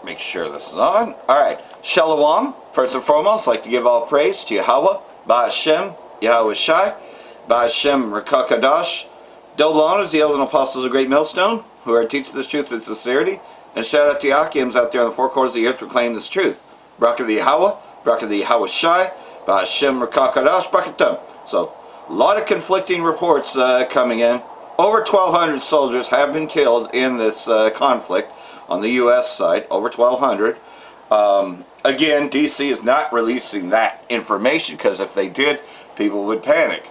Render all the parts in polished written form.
Make sure this is on. Alright. Shalom. First and foremost, I'd like to give all praise to Yahweh, Ba'ashem, Yahweh Shai, Ba'ashem Rakakadash. Double honors the elders and apostles of Great Millstone, who are teaching this truth in sincerity. And shout out to Yakims out there on the four corners of the earth to proclaim this truth. Barak the Yahweh, Barak the Yahweh Shai, Ba'ashem Rakakadash, Brakatum. So, a lot of conflicting reports coming in. Over 1,200 soldiers have been killed in this conflict on the U.S. side. Over 1,200. Again, D.C. is not releasing that information because if they did, people would panic.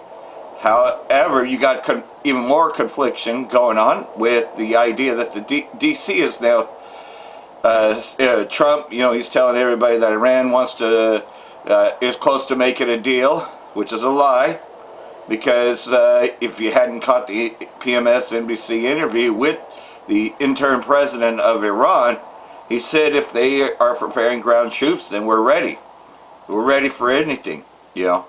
However, you got even more confliction going on with the idea that the D.C. is now Trump. You know, he's telling everybody that Iran wants to is close to making a deal, which is a lie. Because if you hadn't caught the PMS NBC interview with the interim president of Iran, he said if they are preparing ground troops, then we're ready. We're ready for anything, you know.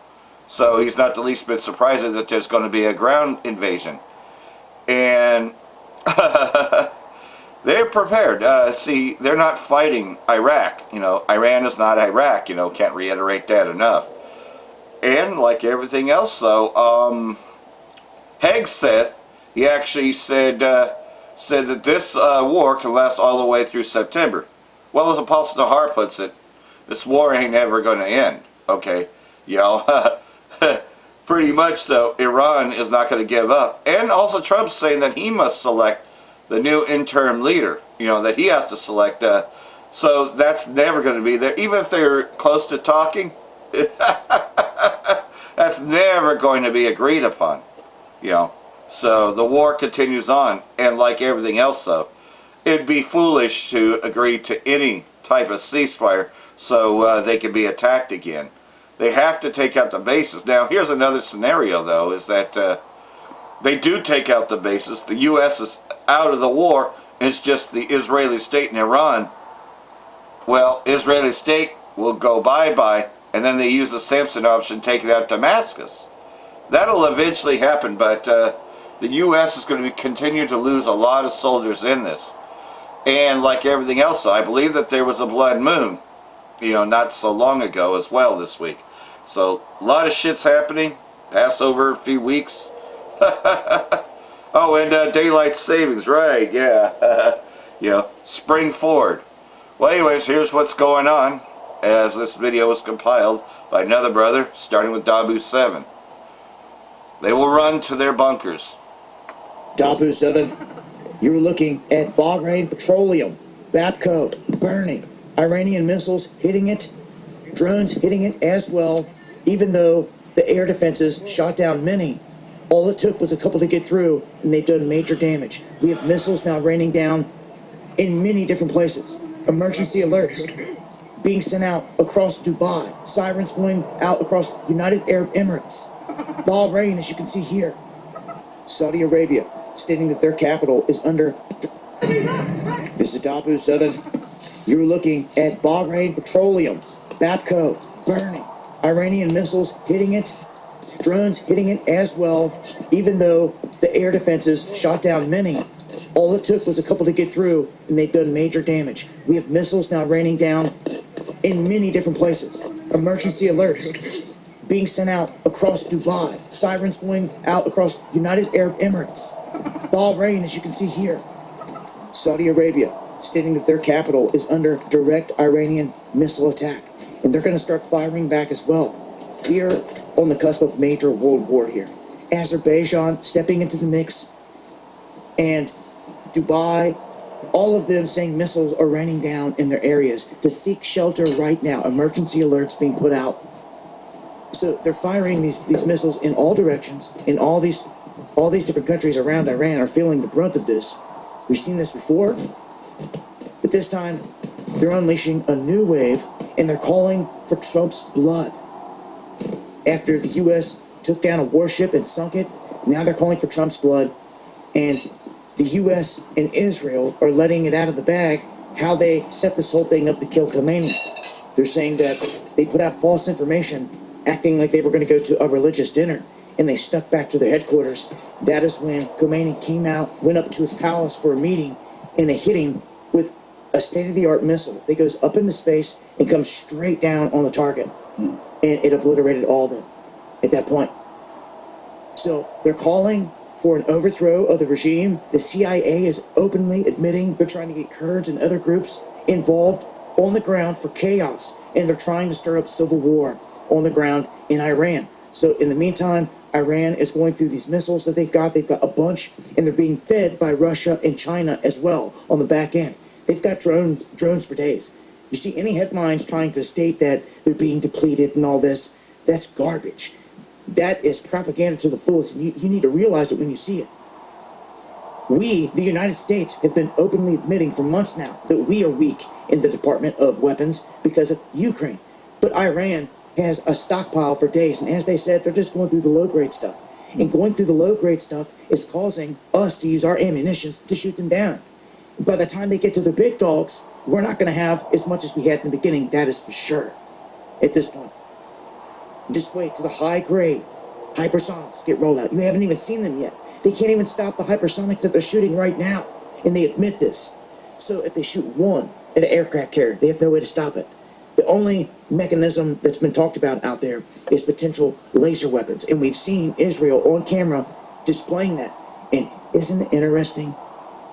So he's not the least bit surprised that there's going to be a ground invasion. And they're prepared. See, they're not fighting Iraq. You know, Iran is not Iraq. You know, can't reiterate that enough. And like everything else, though, Hegseth, he actually said that this war can last all the way through September. Well, as Apostle Tahar puts it, this war ain't ever going to end. Okay, you know, pretty much though, Iran is not going to give up. And also Trump's saying that he must select the new interim leader. You know, that he has to select. So that's never going to be there, even if they're close to talking. That's never going to be agreed upon, you know. So the war continues on, and like everything else, though, it'd be foolish to agree to any type of ceasefire so they can be attacked again. They have to take out the bases. Now, here's another scenario, though, is that they do take out the bases. The U.S. is out of the war. It's just the Israeli state and Iran. Well, Israeli state will go bye-bye. And then they use the Samson option, take it out Damascus. That'll eventually happen, but the U.S. is going to continue to lose a lot of soldiers in this. And like everything else, I believe that there was a blood moon, you know, not so long ago as well this week. So a lot of shit's happening. Passover, a few weeks. Oh, and daylight savings, right? Yeah. You know, spring forward. Well, anyways, here's what's going on. As this video was compiled by another brother, starting with Dabu 7. They will run to their bunkers. Dabu 7, you're looking at Bahrain Petroleum, Babco, burning, Iranian missiles hitting it, drones hitting it as well, even though the air defenses shot down many. All it took was a couple to get through, and they've done major damage. We have missiles now raining down in many different places. Emergency alerts being sent out across Dubai, sirens going out across United Arab Emirates, Bahrain, as you can see here, Saudi Arabia, stating that their capital is under. This is Dabu 7. You're looking at Bahrain Petroleum, Babco, burning, Iranian missiles hitting it, drones hitting it as well, even though the air defenses shot down many. All it took was a couple to get through, and they've done major damage. We have missiles now raining down in many different places. Emergency alerts being sent out across Dubai. Sirens going out across United Arab Emirates. Bahrain, as you can see here. Saudi Arabia, stating that their capital is under direct Iranian missile attack. And they're going to start firing back as well. We are on the cusp of major world war here. Azerbaijan stepping into the mix. And Dubai, all of them saying missiles are raining down in their areas to seek shelter right now. Emergency alerts being put out. So they're firing these missiles in all directions, in all these different countries around Iran are feeling the brunt of this. We've seen this before, but this time they're unleashing a new wave, and they're calling for Trump's blood. After the U.S. took down a warship and sunk it, now they're calling for Trump's blood, and the U.S. and Israel are letting it out of the bag how they set this whole thing up to kill Khomeini. They're saying that they put out false information, acting like they were going to go to a religious dinner, and they stuck back to their headquarters. That is when Khomeini came out, went up to his palace for a meeting, and they hit him with a state-of-the-art missile that goes up into space and comes straight down on the target. And it obliterated all of them at that point. So they're calling for an overthrow of the regime. The CIA is openly admitting they're trying to get Kurds and other groups involved on the ground for chaos. And they're trying to stir up civil war on the ground in Iran. So in the meantime, Iran is going through these missiles that they've got. They've got a bunch, and they're being fed by Russia and China as well on the back end. They've got drones for days. You see any headlines trying to state that they're being depleted and all this, that's garbage. That is propaganda to the fullest, and you need to realize it when you see it. We, the United States, have been openly admitting for months now that we are weak in the Department of Weapons because of Ukraine. But Iran has a stockpile for days, and as they said, they're just going through the low-grade stuff. And going through the low-grade stuff is causing us to use our ammunition to shoot them down. By the time they get to the big dogs, we're not going to have as much as we had in the beginning, that is for sure, at this point. Just wait till the high-grade hypersonics get rolled out. You haven't even seen them yet. They can't even stop the hypersonics that they're shooting right now, and they admit this. So if they shoot one at an aircraft carrier, they have no way to stop it. The only mechanism that's been talked about out there is potential laser weapons, and we've seen Israel on camera displaying that. And isn't it interesting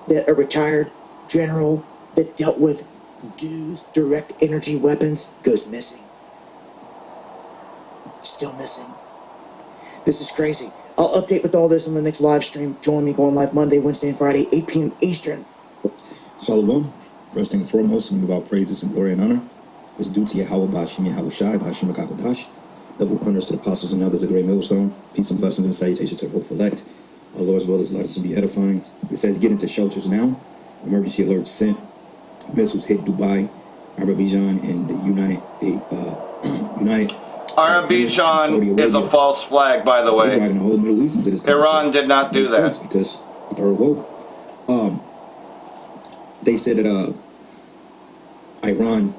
that a retired general that dealt with DEW's direct energy weapons goes missing? Still missing. This is crazy. I'll update with all this on the next live stream. Join me going live Monday, Wednesday, and Friday, 8 p.m. Eastern. Shalom. First and foremost, we give all praises and glory and honor is due to Yahweh Bashim Yahweh Shai Bashim Akakodash. Double honors to the apostles and elders of the great millstone. Peace and blessings and salutations to the hopeful elect. Our Lord as well as let us be edifying. It says, get into shelters now. Emergency alerts sent. Missiles hit Dubai, Azerbaijan, and the United Azerbaijan is a false flag, by the way. The whole Middle East into this Iran did not do that. Because third world. They said that Iran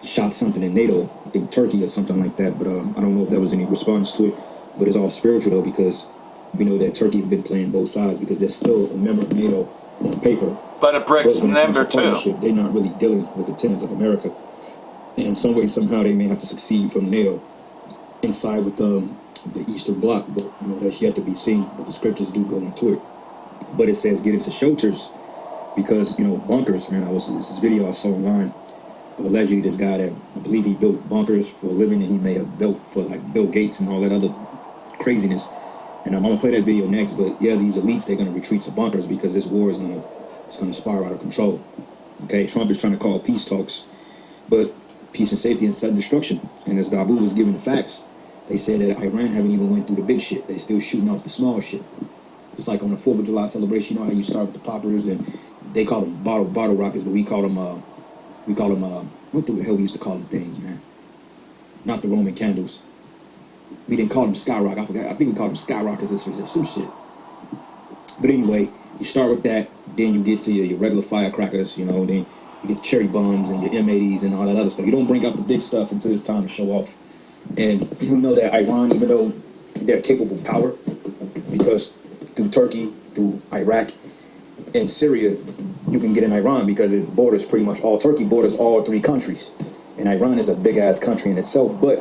shot something in NATO, I think Turkey or something like that, but I don't know if there was any response to it. But it's all spiritual though, because we know that Turkey has been playing both sides because they're still a member of NATO on paper. But a BRICS member too. They're not really dealing with the tenets of America. And some way, somehow, they may have to succeed from NATO inside with the Eastern Bloc, but you know that's yet to be seen. But the scriptures do go into it. But it says get into shelters because you know bunkers. Man, this video I saw online of allegedly this guy that I believe he built bunkers for a living, and he may have built for like Bill Gates and all that other craziness. And I'm gonna play that video next. But yeah, these elites, they're gonna retreat to bunkers because this war is gonna spiral out of control. Okay, Trump is trying to call peace talks, but peace and safety and sudden destruction. And as Dabu was giving the facts, they said that Iran haven't even went through the big shit. They still shooting off the small shit. Just like on the 4th of July celebration, you know how you start with the poppers, and they call them bottle rockets, but we call them what the hell we used to call them things, man? Not the Roman candles. We didn't call them skyrock. I forgot. I think we called them skyrockets or some shit. But anyway, you start with that, then you get to your regular firecrackers, you know, then you get cherry bombs and your M80s and all that other stuff. You don't bring out the big stuff until it's time to show off. And you know that Iran, even though they're a capable power, because through Turkey, through Iraq, and Syria, you can get in Iran because it borders pretty much all. Turkey borders all three countries. And Iran is a big-ass country in itself. But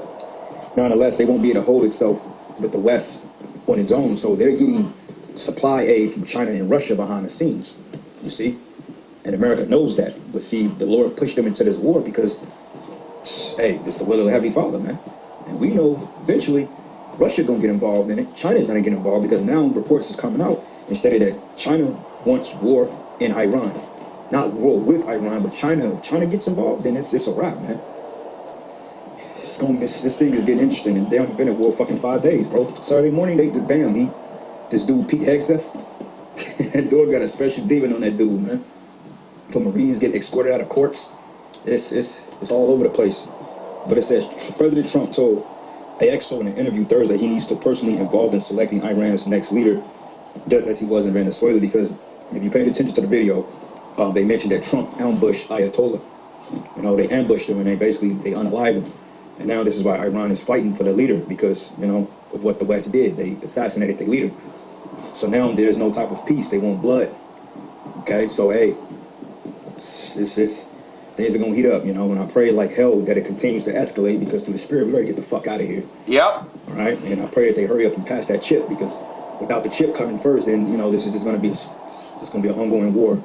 nonetheless, they won't be able to hold itself with the West on its own. So they're getting supply aid from China and Russia behind the scenes, you see? And America knows that. But see, the Lord pushed them into this war because, hey, this is the will of the Heavenly Father, man. And we know eventually Russia going to get involved in it. China's going to get involved because now reports is coming out instead of that China wants war in Iran. Not war with Iran, but China. If China gets involved, then it's a wrap, man. This thing is getting interesting, and they haven't been at war fucking 5 days, bro. Saturday morning, this dude Pete Hegseth, that dude got a special demon on that dude, man. For Marines getting escorted out of courts, it's all over the place. But it says President Trump told AXO in an interview Thursday he needs to personally involved in selecting Iran's next leader, just as he was in Venezuela. Because if you paid attention to the video, they mentioned that Trump ambushed Ayatollah. You know, they ambushed him and they unalived him. And now this is why Iran is fighting for the leader because, you know, of what the West did. They assassinated their leader. So now there's no type of peace. They want blood. Okay, so hey, it's things are gonna heat up, you know. And I pray like hell that it continues to escalate, because through the Spirit we gotta get the fuck out of here. Yep. All right, and I pray that they hurry up and pass that chip, because without the chip coming first, then you know this is just gonna be an ongoing war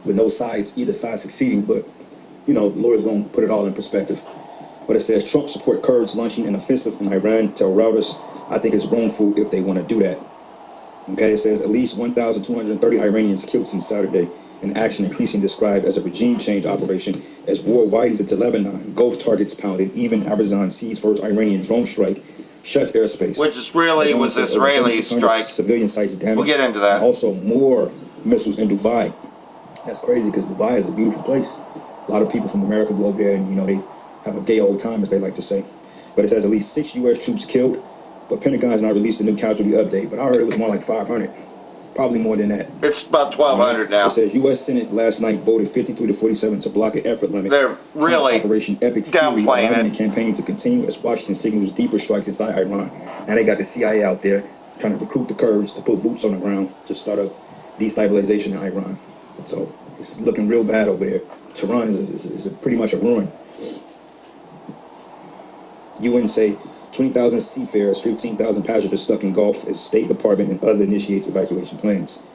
with no sides, either side succeeding. But you know, the Lord is gonna put it all in perspective. But it says Trump support Kurds launching an offensive in Iran. Tell Reuters, I think it's wrongful if they want to do that. Okay, it says at least 1,230 Iranians killed since Saturday. An action increasingly described as a regime change operation as war widens into Lebanon. Gulf targets pounded. Even Azerbaijan sees first Iranian drone strike, shuts airspace. Which is really was Israeli strike. Civilian sites damaged. We'll get into that. And also more missiles in Dubai. That's crazy, because Dubai is a beautiful place. A lot of people from America go over there, and you know they have a gay old time, as they like to say. But it says at least 6 U.S. troops killed. But Pentagon has not released a new casualty update. But I heard it was more like 500. Probably more than that. It's about 1,200 now. It says U.S. Senate last night voted 53 to 47 to block an effort limit. They're really Operation Epic Fury, downplaying allowing it. the campaign to continue as Washington signals deeper strikes inside Iran. Now they got the CIA out there trying to recruit the Kurds to put boots on the ground to start a destabilization in Iran. So it's looking real bad over there. Tehran is pretty much a ruin. UN say 20,000 seafarers, 15,000 passengers stuck in Gulf as State Department and other initiates evacuation plans.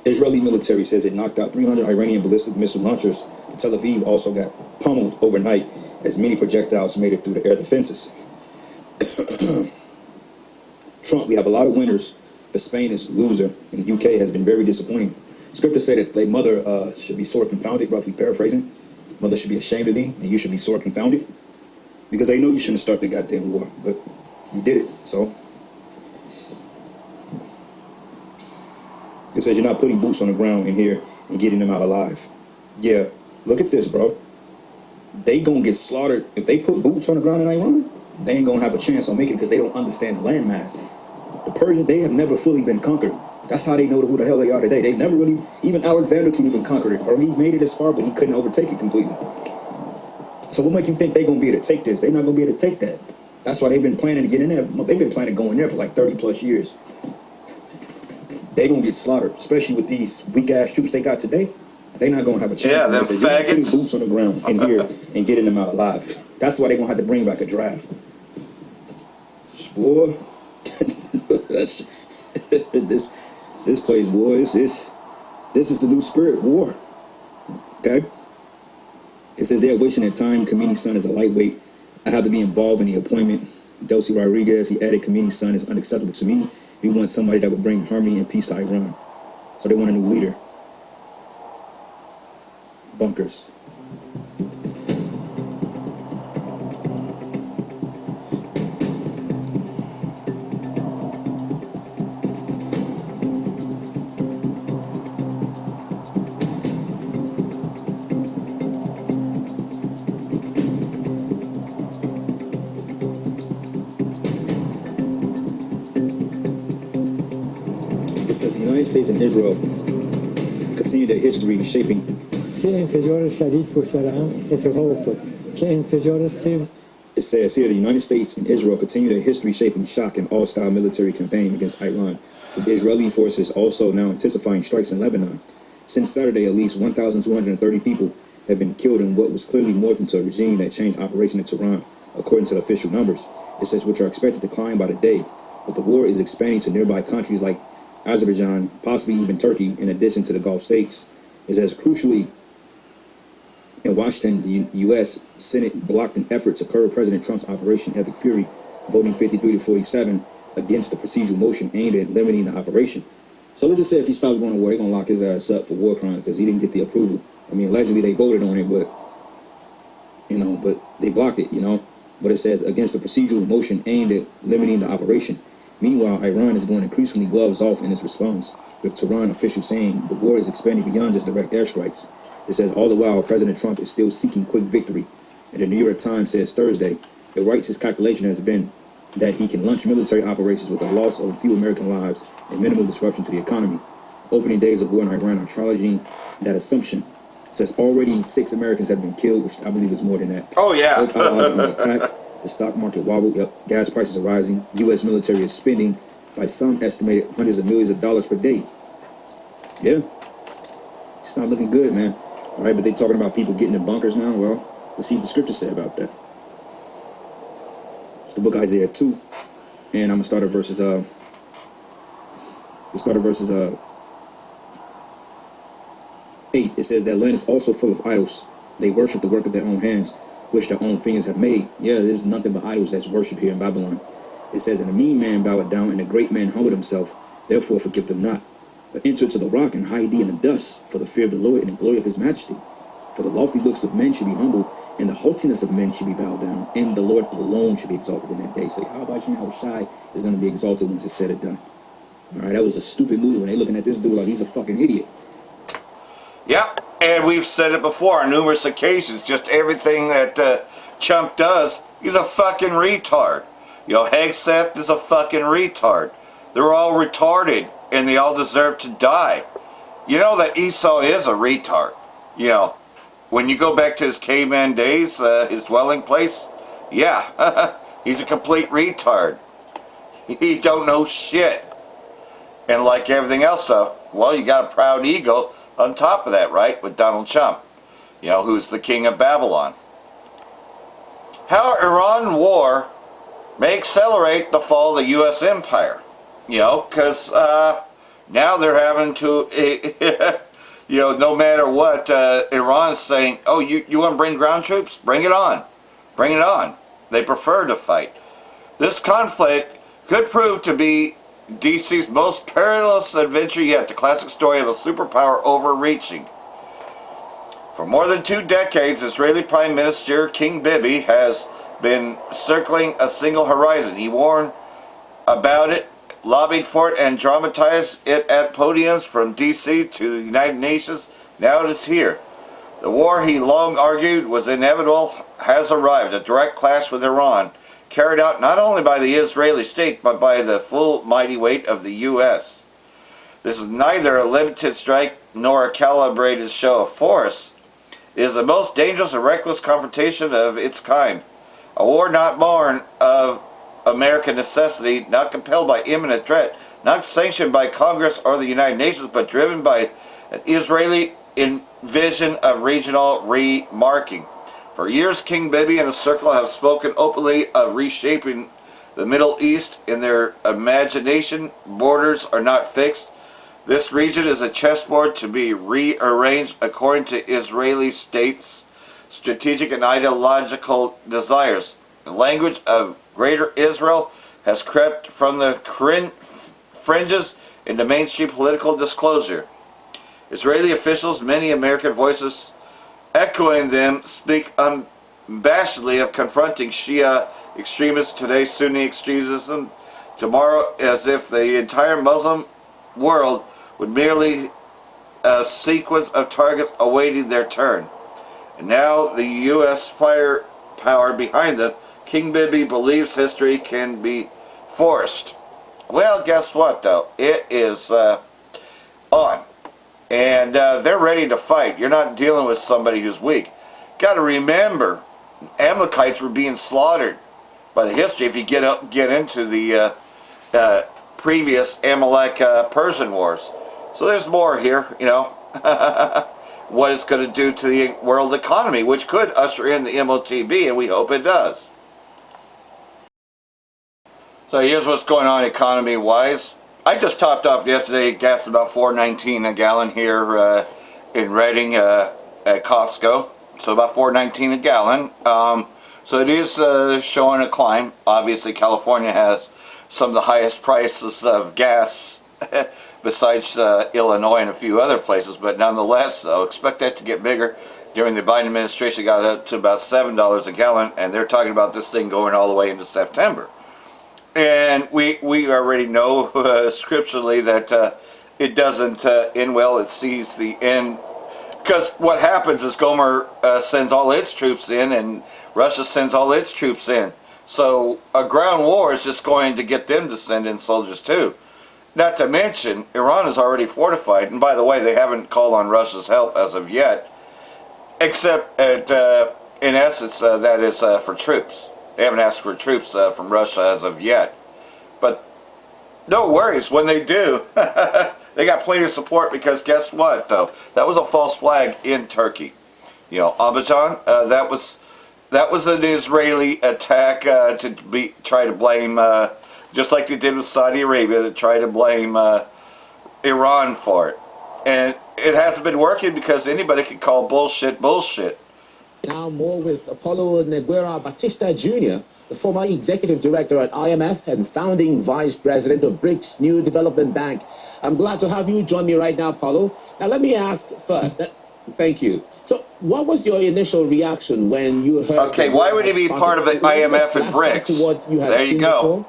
Israeli military says it knocked out 300 Iranian ballistic missile launchers. Tel Aviv also got pummeled overnight as many projectiles made it through the air defenses. Trump, we have a lot of winners, but Spain is loser, and the UK has been very disappointing. Scriptures say that their mother should be sore confounded, roughly paraphrasing. Mother should be ashamed of thee, and you should be sore confounded. Because they know you shouldn't start the goddamn war, but you did it, so. It says you're not putting boots on the ground in here and getting them out alive. Yeah, look at this, bro. They gonna get slaughtered. If they put boots on the ground in Iran, they ain't gonna have a chance on making it, because they don't understand the landmass. The Persians, they have never fully been conquered. That's how they know who the hell they are today. They've never really, even Alexander couldn't even conquer it, or he made it as far, but he couldn't overtake it completely. So what make you think they're going to be able to take this? They're not going to be able to take that. That's why they've been planning to get in there. They've been planning to go in there for like 30 plus years. They're going to get slaughtered, especially with these weak-ass troops they got today. They're not going to have a chance. Yeah, them you're not putting faggots. boots on the ground in here and getting them out alive. That's why they're going to have to bring back a draft. Boy, this place, boy, this is the new spirit war. Okay? It says they are wasting their time. Khamenei's son is a lightweight. I have to be involved in the appointment. Delcy Rodriguez, he added, Khamenei's son is unacceptable to me. We want somebody that would bring harmony and peace to Iran. So they want a new leader. Bunkers. It says the United States and Israel continue their history shaping. It says here the United States and Israel continue their history shaping shock and all-style military campaign against Iran, with Israeli forces also now intensifying strikes in Lebanon. Since Saturday, at least 1,230 people have been killed in what was clearly morphed into a regime that changed operation in Tehran, according to the official numbers. It says which are expected to climb by the day, but the war is expanding to nearby countries like Azerbaijan, possibly even Turkey, in addition to the Gulf states. It says crucially, in Washington, the U.S. Senate blocked an effort to curb President Trump's Operation Epic Fury, voting 53 to 47 against the procedural motion aimed at limiting the operation. So let's just say if he stops going to war, they're going to lock his ass up for war crimes because he didn't get the approval. I mean, allegedly they voted on it, but they blocked it, But it says against the procedural motion aimed at limiting the operation. Meanwhile, Iran is going increasingly gloves off in its response, with Tehran officials saying the war is expanding beyond just direct airstrikes. It says all the while, President Trump is still seeking quick victory. And the New York Times says Thursday, it writes his calculation has been that he can launch military operations with the loss of a few American lives and minimal disruption to the economy. Opening days of war in Iran are challenging that assumption. It says already 6 Americans have been killed, which I believe is more than that. Oh, yeah. Both allies are under attack. The stock market wobbled. Gas prices are rising. U.S. military is spending, by some estimated, hundreds of millions of dollars per day. Yeah. It's not looking good, man. All right, but they talking about people getting in bunkers now. Well, let's see what the scripture say about that. It's the book of Isaiah 2, and I'm gonna start at verses 8. It says that land is also full of idols. They worship the work of their own hands, which their own fingers have made. Yeah, there's nothing but idols that's worshipped here in Babylon. It says, and a mean man bowed down, and a great man humbled himself. Therefore forgive them not. But enter to the rock and hide thee in the dust, for the fear of the Lord and the glory of his majesty. For the lofty looks of men should be humbled, and the haughtiness of men should be bowed down, and the Lord alone should be exalted in that day. So how about you know how Shai is going to be exalted once it's said and done? All right, that was a stupid move when they looking at this dude like he's a fucking idiot. Yep, and we've said it before on numerous occasions. Just everything that Chump does, he's a fucking retard. You know, Hegseth is a fucking retard. They're all retarded, and they all deserve to die. You know that Esau is a retard. You know, when you go back to his caveman days, his dwelling place, yeah, he's a complete retard. He don't know shit. And like everything else, well, you got a proud ego on top of that, right? With Donald Trump, you know, who's the king of Babylon. How Iran war may accelerate the fall of the U.S. empire. You know, because now they're having to, you know, no matter what, Iran's saying, oh, you want to bring ground troops? Bring it on. Bring it on. They prefer to fight. This conflict could prove to be DC's most perilous adventure yet, the classic story of a superpower overreaching. For more than 2 decades, Israeli Prime Minister King Bibi has been circling a single horizon. He warned about it, lobbied for it, and dramatized it at podiums from DC to the United Nations. Now it is here. The war, he long argued, was inevitable, has arrived. A direct clash with Iran, carried out not only by the Israeli state, but by the full mighty weight of the U.S. This is neither a limited strike nor a calibrated show of force. It is the most dangerous and reckless confrontation of its kind. A war not born of American necessity, not compelled by imminent threat, not sanctioned by Congress or the United Nations, but driven by an Israeli vision of regional remarking. For years, King Bibi and his circle have spoken openly of reshaping the Middle East. In their imagination, borders are not fixed. This region is a chessboard to be rearranged according to Israeli state's strategic and ideological desires. The language of Greater Israel has crept from the fringes into mainstream political disclosure. Israeli officials, many American voices echoing them, speak unabashedly of confronting Shia extremists today, Sunni extremism tomorrow, as if the entire Muslim world would merely a sequence of targets awaiting their turn. And now the U.S. firepower behind them, King Bibi believes history can be forced. Well, guess what, though? It is on. And they're ready to fight. You're not dealing with somebody who's weak. Got to remember, Amalekites were being slaughtered by the history if you get into the previous Amalek-Persian wars. So there's more here, you know, what it's going to do to the world economy, which could usher in the MOTB, and we hope it does. So here's what's going on economy-wise. I just topped off yesterday, gas about $4.19 a gallon here in Reading at Costco. So about $4.19 a gallon. So it is showing a climb. Obviously, California has some of the highest prices of gas besides Illinois and a few other places. But nonetheless, so expect that to get bigger. During the Biden administration, it got up to about $7 a gallon. And they're talking about this thing going all the way into September. And we already know scripturally that it doesn't end well. It sees the end. Because what happens is Gomer sends all its troops in and Russia sends all its troops in. So a ground war is just going to get them to send in soldiers too. Not to mention, Iran is already fortified. And by the way, they haven't called on Russia's help as of yet. Except, in essence, that is for troops. They haven't asked for troops from Russia as of yet. But no worries, when they do, they They got plenty of support because guess what, though? That was a false flag in Turkey. Azerbaijan, that was an Israeli attack to try to blame, just like they did with Saudi Arabia, to try to blame Iran for it. And it hasn't been working because anybody can call bullshit bullshit. Now more with Apollo Neguera Batista Jr., the former executive director at IMF and founding vice president of BRICS New Development Bank. I'm glad to have you join me right now, Apollo. Now let me ask first. Thank you. So what was your initial reaction when you heard... Okay, why would he be part of the IMF and BRICS? There you go.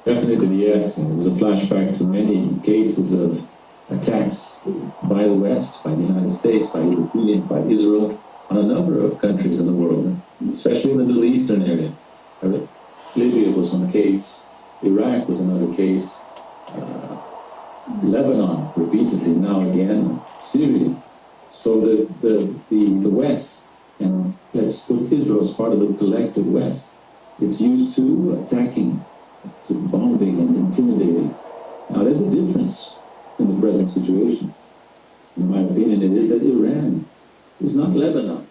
Definitely, yes. It was a flashback to many cases of attacks by the West, by the United States, by Europe, by Israel, on a number of countries in the world, especially in the Middle Eastern area. Libya was one case, Iraq was another case, Lebanon repeatedly, now again, Syria. So the West, and let's put Israel as part of the collective West, it's used to attacking, to bombing and intimidating. Now there's a difference in the present situation. In my opinion, it is that Iran is not Lebanon.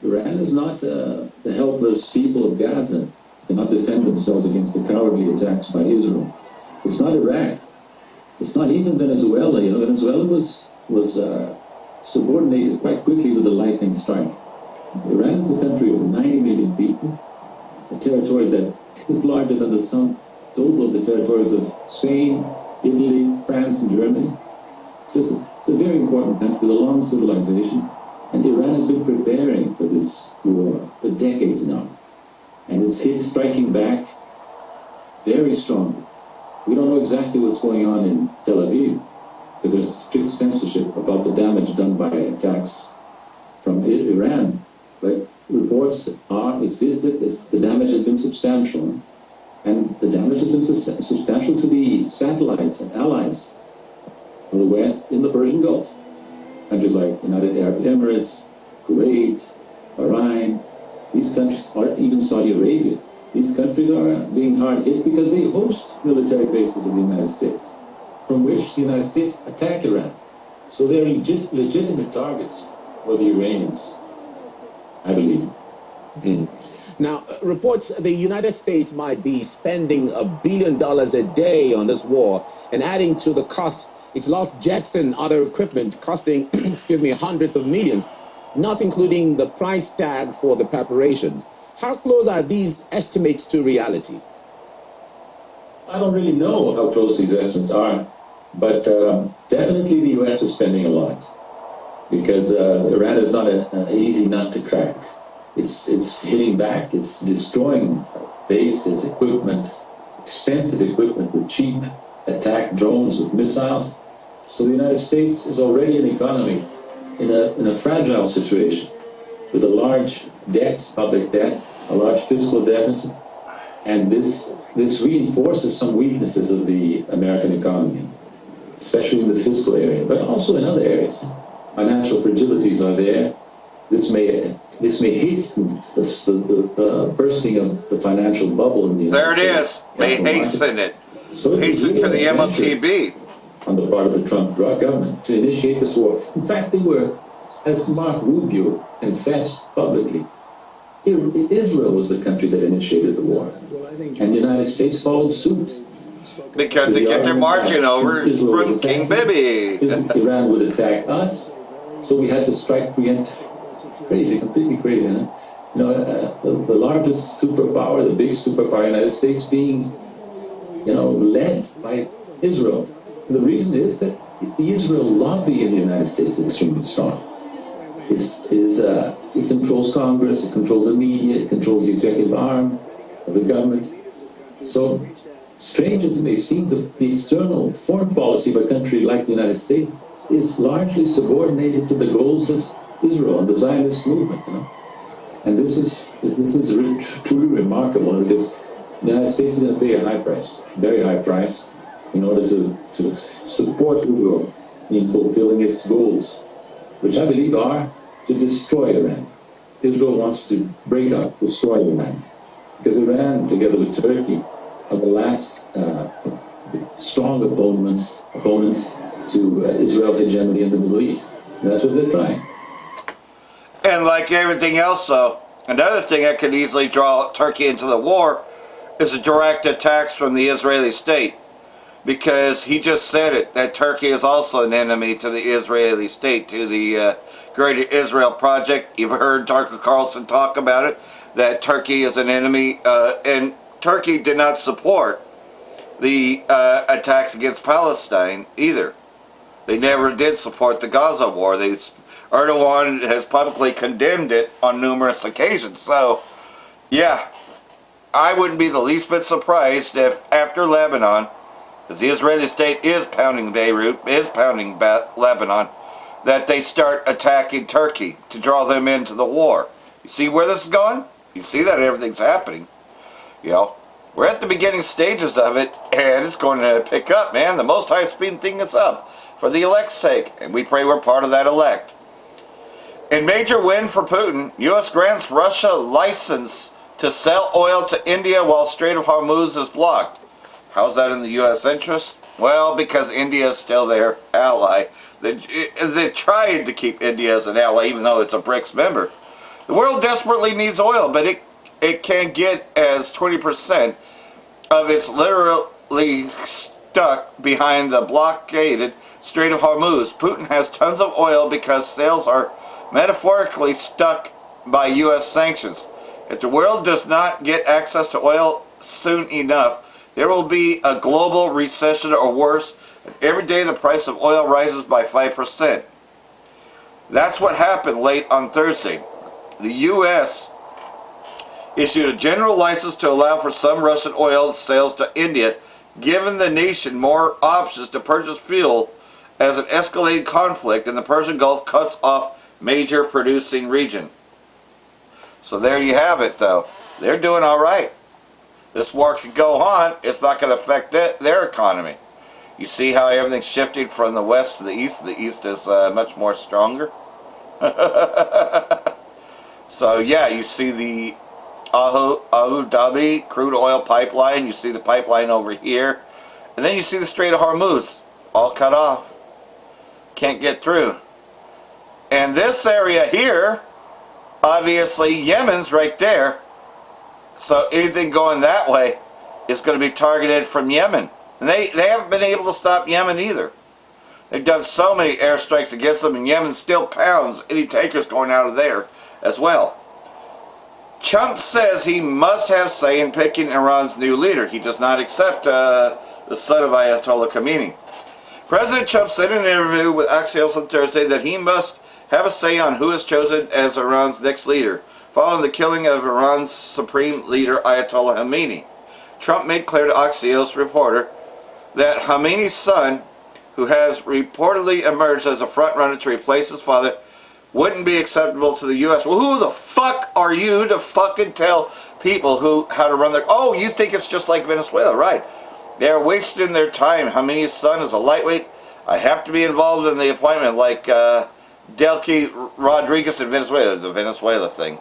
Iran is not the helpless people of Gaza who cannot defend themselves against the cowardly attacks by Israel. It's not Iraq. It's not even Venezuela. Venezuela was subordinated quite quickly with the lightning strike. Iran is a country of 90 million people, a territory that is larger than the sum total of the territories of Spain, Italy, France, and Germany. So it's a very important country with a long civilization, and Iran has been preparing for this war for decades now. And it's striking back very strongly. We don't know exactly what's going on in Tel Aviv, because there's strict censorship about the damage done by attacks from Iran. But reports exist that the damage has been substantial. And the damage has been substantial to the satellites and allies of the West in the Persian Gulf. Countries like United Arab Emirates, Kuwait, Bahrain, these countries, or even Saudi Arabia, these countries are being hard hit because they host military bases of the United States, from which the United States attack Iran. So they're legitimate targets for the Iranians, I believe. Now, reports the United States might be spending $1 billion a day on this war, and adding to the cost, it's lost jets and other equipment costing, hundreds of millions, not including the price tag for the preparations. How close are these estimates to reality? I don't really know how close these estimates are, but definitely the U.S. is spending a lot, because Iran is not an easy nut to crack. It's hitting back, it's destroying bases, equipment, expensive equipment with cheap attack drones, with missiles. So the United States is already an economy in a fragile situation with a large debt, public debt, a large fiscal deficit. And this reinforces some weaknesses of the American economy, especially in the fiscal area, but also in other areas. Financial fragilities are there. This may hasten the bursting of the financial bubble in the United States. There it is. May hasten it. So hasten to the MLTB. On the part of the Trump government to initiate this war. In fact, they were, as Mark Rubio confessed publicly, Israel was the country that initiated the war. And the United States followed suit. Because they get their margin over from King Bibi. Iran would attack us, so we had to strike preemptively. Crazy, completely crazy, huh? The largest superpower, the big superpower, United States, being, led by Israel. And the reason is that the Israel lobby in the United States is extremely strong. It controls Congress, it controls the media, it controls the executive arm of the government. So, strange as it may seem, the external foreign policy of a country like the United States is largely subordinated to the goals of Israel and the Zionist movement, And this is really, truly remarkable, because the United States is going to pay a high price, very high price, in order to support Israel in fulfilling its goals, which I believe are to destroy Iran. Israel wants to break up, destroy Iran, because Iran, together with Turkey, are the last strong opponents to Israel hegemony in the Middle East. And that's what they're trying. And like everything else, though, another thing that could easily draw Turkey into the war is a direct attacks from the Israeli state. Because he just said it, that Turkey is also an enemy to the Israeli state, to the Greater Israel Project. You've heard Tucker Carlson talk about it, that Turkey is an enemy, and Turkey did not support the attacks against Palestine either. They never did support the Gaza war. Erdogan has publicly condemned it on numerous occasions. So, yeah, I wouldn't be the least bit surprised if after Lebanon, because the Israeli state is pounding Beirut, is pounding Lebanon, that they start attacking Turkey to draw them into the war. You see where this is going? You see that everything's happening. You know, we're at the beginning stages of it, and it's going to pick up, man. The Most High speeding things up for the elect's sake, and we pray we're part of that elect. In major win for Putin, U.S. grants Russia license to sell oil to India while Strait of Hormuz is blocked. How's that in the U.S. interest? Well, because India is still their ally. They tried to keep India as an ally, even though it's a BRICS member. The world desperately needs oil, but it can't get as 20% of its literally stuck behind the blockaded Strait of Hormuz. Putin has tons of oil because sales are metaphorically stuck by U.S. sanctions. If the world does not get access to oil soon enough, there will be a global recession or worse. Every day the price of oil rises by 5%. That's what happened late on Thursday. The U.S. issued a general license to allow for some Russian oil sales to India, giving the nation more options to purchase fuel as an escalated conflict in the Persian Gulf cuts off major producing region. So there you have it, though. They're doing all right. This war could go on. It's not going to affect their economy. You see how everything's shifting from the west to the east. The east is much more stronger. So yeah, you see the Abu Dhabi crude oil pipeline. You see the pipeline over here. And then you see the Strait of Hormuz all cut off. Can't get through. And this area here, obviously Yemen's right there. So anything going that way is going to be targeted from Yemen. And they haven't been able to stop Yemen either. They've done so many airstrikes against them, and Yemen still pounds any tankers going out of there as well. Trump says he must have say in picking Iran's new leader. He does not accept the son of Ayatollah Khamenei. President Trump said in an interview with Axios on Thursday that he must have a say on who is chosen as Iran's next leader, following the killing of Iran's supreme leader Ayatollah Khamenei. Trump made clear to Axios reporter that Khamenei's son, who has reportedly emerged as a frontrunner to replace his father, wouldn't be acceptable to the U.S. Well, who the fuck are you to fucking tell people how to run their... Oh, you think it's just like Venezuela, right? They're wasting their time. Khamenei's son is a lightweight. I have to be involved in the appointment like Delcy Rodriguez in Venezuela, the Venezuela thing.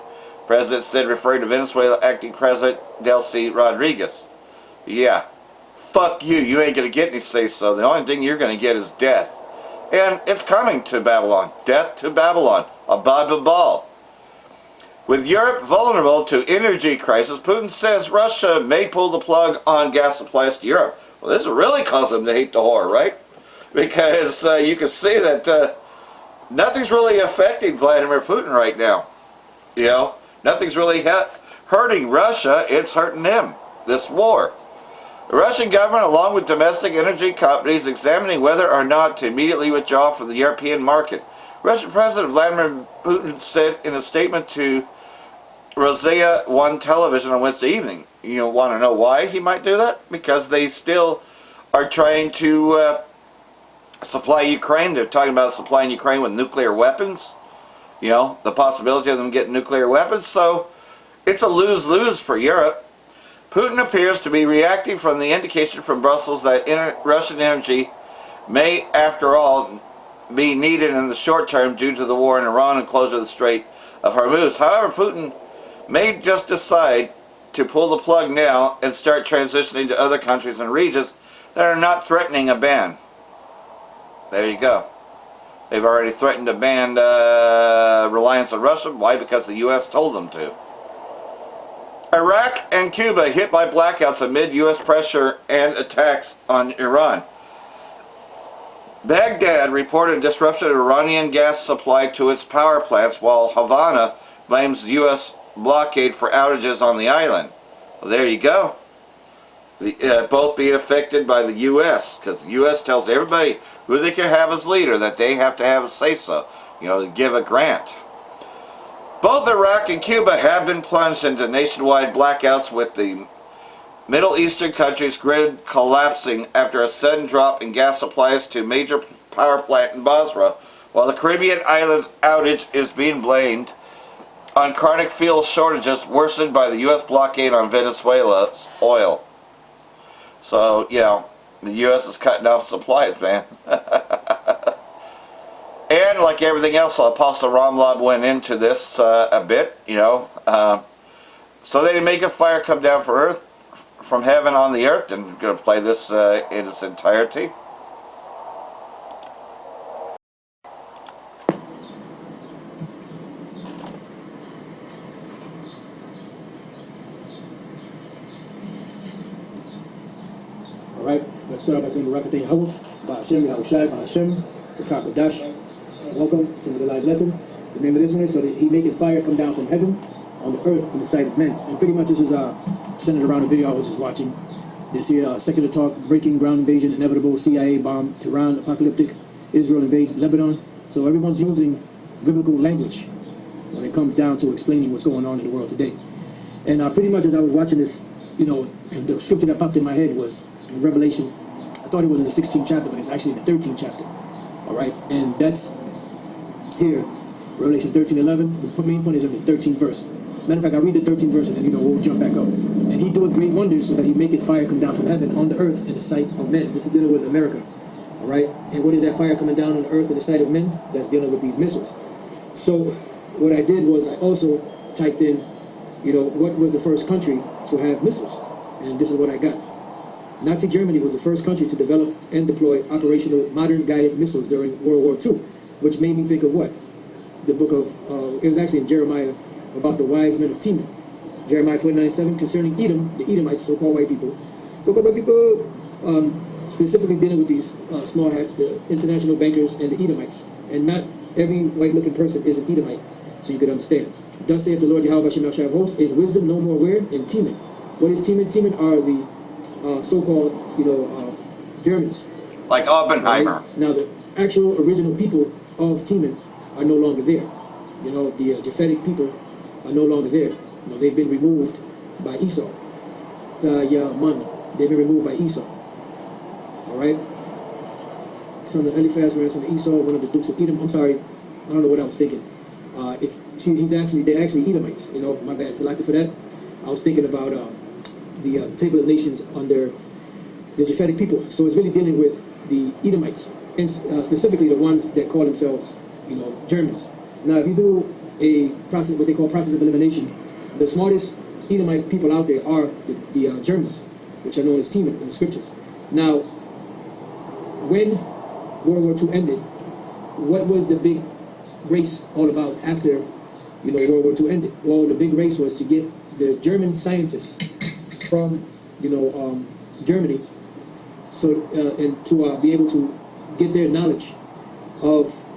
President said, referring to Venezuela acting President Delcy Rodriguez. Yeah. Fuck you. You ain't going to get any say-so. The only thing you're going to get is death. And it's coming to Babylon. Death to Babylon. A Babel. With Europe vulnerable to energy crisis, Putin says Russia may pull the plug on gas supplies to Europe. Well, this will really cause them to hate the whore, right? Because you can see that nothing's really affecting Vladimir Putin right now. You know, nothing's really hurting Russia. It's hurting him. This war. The Russian government, along with domestic energy companies, examining whether or not to immediately withdraw from the European market. Russian President Vladimir Putin said in a statement to Rossiya 1 television on Wednesday evening. You want to know why he might do that? Because they still are trying to supply Ukraine. They're talking about supplying Ukraine with nuclear weapons. You know, the possibility of them getting nuclear weapons. So it's a lose-lose for Europe. Putin appears to be reacting from the indication from Brussels that Russian energy may, after all, be needed in the short term due to the war in Iran and closure of the Strait of Hormuz. However, Putin may just decide to pull the plug now and start transitioning to other countries and regions that are not threatening a ban. There you go. They've already threatened to ban reliance on Russia. Why? Because the U.S. told them to. Iraq and Cuba hit by blackouts amid U.S. pressure and attacks on Iran. Baghdad reported disruption of Iranian gas supply to its power plants, while Havana blames U.S. blockade for outages on the island. Well, there you go. Both being affected by the U.S., because the U.S. tells everybody who they can have as leader that they have to have a say-so, to give a grant. Both Iraq and Cuba have been plunged into nationwide blackouts, with the Middle Eastern countries' grid collapsing after a sudden drop in gas supplies to major power plant in Basra, while the Caribbean islands outage is being blamed on chronic fuel shortages worsened by the U.S. blockade on Venezuela's oil. So, the U.S. is cutting off supplies, man. And like everything else, Apostle Ramlab went into this a bit, so they make a fire come down from heaven on the earth, and I'm going to play this in its entirety. Alright, let's start by saying Barakatay Hawa, Ba'ashem, Yahushai, Ba'ashem, B'chakadash. Welcome to the live lesson. The name of this one is so that he maketh fire come down from heaven on the earth in the sight of men. And pretty much this is centered around a video I was just watching. This here, secular talk, breaking ground invasion, inevitable, CIA bomb, Tehran, apocalyptic, Israel invades Lebanon. So everyone's using biblical language when it comes down to explaining what's going on in the world today. And pretty much as I was watching this, the scripture that popped in my head was in Revelation. I thought it was in the 16th chapter, but it's actually in the 13th chapter. All right, and that's here, Revelation 13:11. The main point is in the 13th verse. Matter of fact, I read the 13th verse and then we'll jump back up. And he doeth great wonders, so that he maketh fire come down from heaven on the earth in the sight of men. This is dealing with America. All right, and what is that fire coming down on the earth in the sight of men? That's dealing with these missiles. So what I did was I also typed in, what was the first country to have missiles, and this is what I got. Nazi Germany was the first country to develop and deploy operational modern guided missiles during World War II, which made me think of what? The book of, it was actually in Jeremiah, about the wise men of Timon. Jeremiah 49:7, concerning Edom, the Edomites, so-called white people. So-called white people, specifically dealing with these small hats, the international bankers and the Edomites. And not every white-looking person is an Edomite, so you could understand. Thus saith the Lord Yahweh Shemel of hosts, is wisdom no more where? In Timon. What is Timon? Timon are the so-called, Germans. Like Oppenheimer. Right? Now, the actual original people of Timon are no longer there. The Japhetic people are no longer there. They've been removed by Esau. They've been removed by Esau. All right? Son of Eliphaz, grandson of Esau, one of the dukes of Edom. I'm sorry, I don't know what I was thinking. They're actually Edomites. My bad. Selected for that. I was thinking about the table of nations under the Japhetic people. So it's really dealing with the Edomites, and specifically the ones that call themselves, Germans. Now, if you do a process, what they call process of elimination, the smartest Edomite people out there are the Germans, which are known as Timon in the scriptures. Now, when World War II ended, what was the big race all about after, World War II ended? Well, the big race was to get the German scientists from, Germany, so and to be able to get their knowledge of,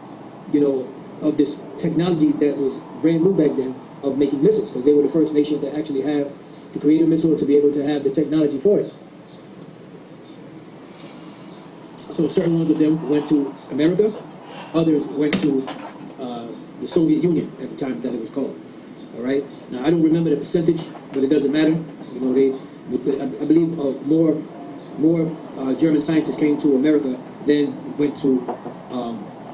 of this technology that was brand new back then of making missiles, because they were the first nation to actually to create a missile, to be able to have the technology for it. So certain ones of them went to America, others went to the Soviet Union at the time that it was called. All right. Now I don't remember the percentage, but it doesn't matter. I believe more German scientists came to America than went to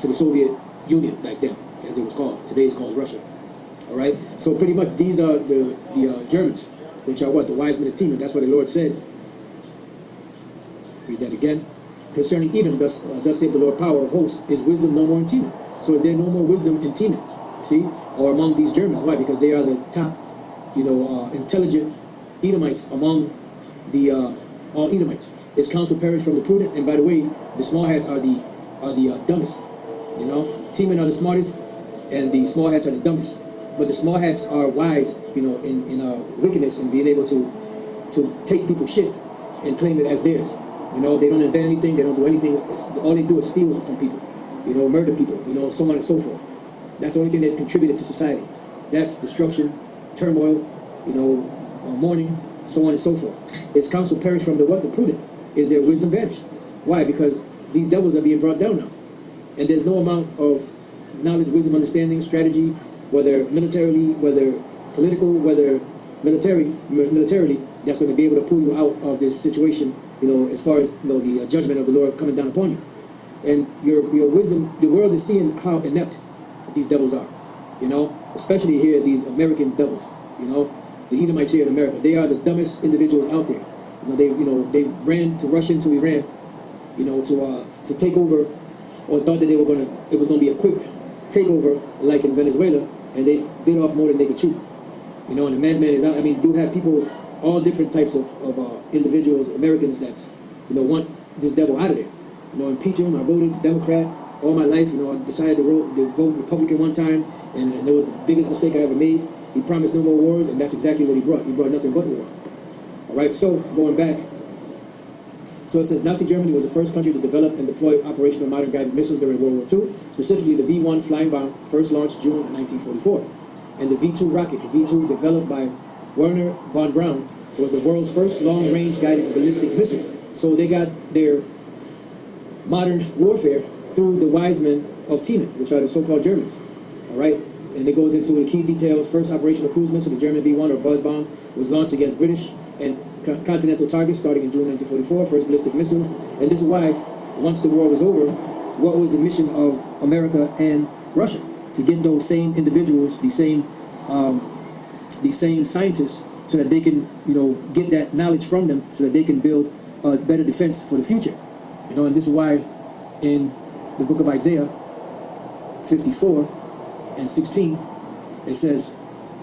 the Soviet Union back then, as it was called. Today it's called Russia. All right. So pretty much these are the Germans, which are what? The wise men of Timon. That's what the Lord said. Read that again. Concerning Edom, thus saith the Lord, power of hosts, is wisdom no more in Timon. So is there no more wisdom in Timon? See, or among these Germans? Why? Because they are the top, intelligent Edomites among the all Edomites. Its counsel perished from the prudent. And by the way, the small hats are the dumbest. You know, Teeman are the smartest, and the small hats are the dumbest. But the small hats are wise, you know, in wickedness and being able to take people's shit and claim it as theirs. You know, they don't invent anything. They don't do anything. All they do is steal from people. You know, murder people. You know, so on and so forth. That's the only thing they've contributed to society. Death, destruction, turmoil, you know, mourning, so on and so forth. Its counsel perished from the what? The prudent. Is their wisdom vanished? Why? Because these devils are being brought down now. And there's no amount of knowledge, wisdom, understanding, strategy, whether militarily, whether political, whether militarily, that's going to be able to pull you out of this situation, you know, as far as, you know, the judgment of the Lord coming down upon you. And your wisdom, the world is seeing how inept these devils are, you know, especially here, these American devils, you know, the Edomites here in America. They are the dumbest individuals out there. They ran to rush into Iran, you know, to take over, or thought that it was going to be a quick takeover like in Venezuela, and they bit off more than they could chew. You know, and the madman is out. I mean, do have people, all different types of individuals, Americans that's, you know, want this devil out of there. You know, impeach him. I voted Democrat all my life. You know, I decided to vote Republican one time, and it was the biggest mistake I ever made. He promised no more wars, and that's exactly what he brought. He brought nothing but war. All right, so going back. So it says Nazi Germany was the first country to develop and deploy operational modern guided missiles during World War II, specifically the V-1 flying bomb, first launched June 1944. And the V-2 rocket, the V-2 developed by Werner von Braun, was the world's first long-range guided ballistic missile. So they got their modern warfare through the wise men of Teeman, which are the so-called Germans. All right, and it goes into the key details. First operational cruise missile, the German V-1 or buzz bomb, was launched against British and continental targets starting in June 1944, first ballistic missile. And this is why, once the war was over, what was the mission of America and Russia? To get those same individuals, these same scientists, so that they can, you know, get that knowledge from them, so that they can build a better defense for the future. You know, and this is why in the book of Isaiah 54 and 16, it says,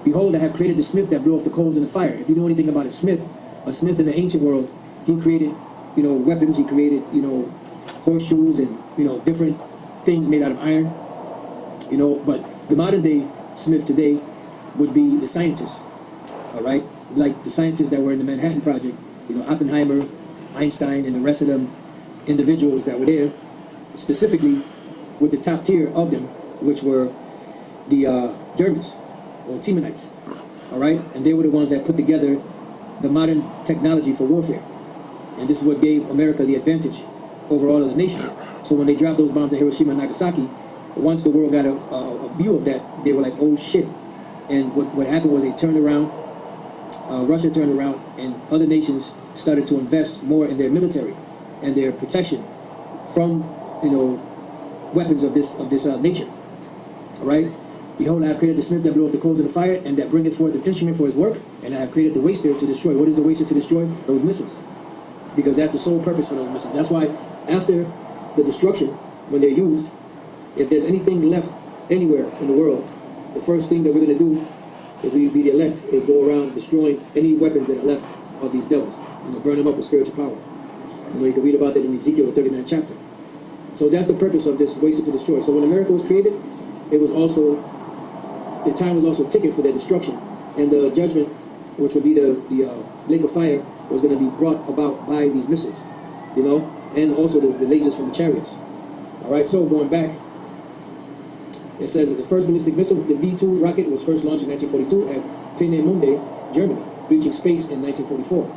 "Behold, I have created the smith that blew off the coals in the fire." If you know anything about a smith in the ancient world, he created, you know, weapons. He created, you know, horseshoes and, you know, different things made out of iron. You know, but the modern day smith today would be the scientists. All right, like the scientists that were in the Manhattan Project. You know, Oppenheimer, Einstein, and the rest of them individuals that were there, specifically with the top tier of them, which were the Germans or Teemanites. All right, and they were the ones that put together the modern technology for warfare, and this is what gave America the advantage over all of the nations. So when they dropped those bombs at Hiroshima and Nagasaki, once the world got a view of that, they were like, oh shit. And what happened was they turned around, Russia turned around, and other nations started to invest more in their military and their protection from, you know, weapons of this nature. All right. "Behold, I have created the smith that blew off the coals of the fire, and that bringeth forth an instrument for his work, and I have created the waster to destroy." What is the waster to destroy? Those missiles. Because that's the sole purpose for those missiles. That's why after the destruction, when they're used, if there's anything left anywhere in the world, the first thing that we're going to do, if we be the elect, is go around destroying any weapons that are left of these devils. You know, burn them up with spiritual power. You know, you can read about that in Ezekiel, the 39th chapter. So that's the purpose of this waster to destroy. So when America was created, it was also, the time was also ticking for their destruction, and the judgment, which would be the lake of fire, was going to be brought about by these missiles, you know, and also the lasers from the chariots. All right, so going back, it says that the first ballistic missile, the V-2 rocket, was first launched in 1942 at Peenemünde, Germany, reaching space in 1944.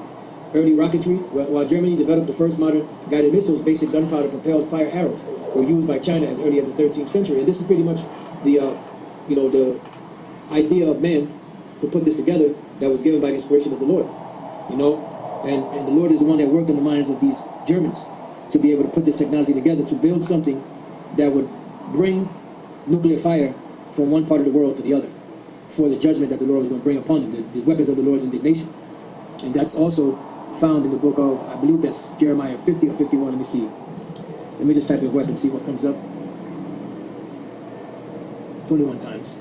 Early rocketry, while Germany developed the first modern guided missiles, basic gunpowder-propelled fire arrows were used by China as early as the 13th century. And this is pretty much the, you know, the idea of man to put this together that was given by the inspiration of the Lord, you know. And the Lord is the one that worked in the minds of these Germans to be able to put this technology together, to build something that would bring nuclear fire from one part of the world to the other for the judgment that the Lord was going to bring upon them, the weapons of the Lord's indignation. And that's also found in the book of, I believe that's Jeremiah 50 or 51. Let me see. Let me just type in weapon, see what comes up. 21 times.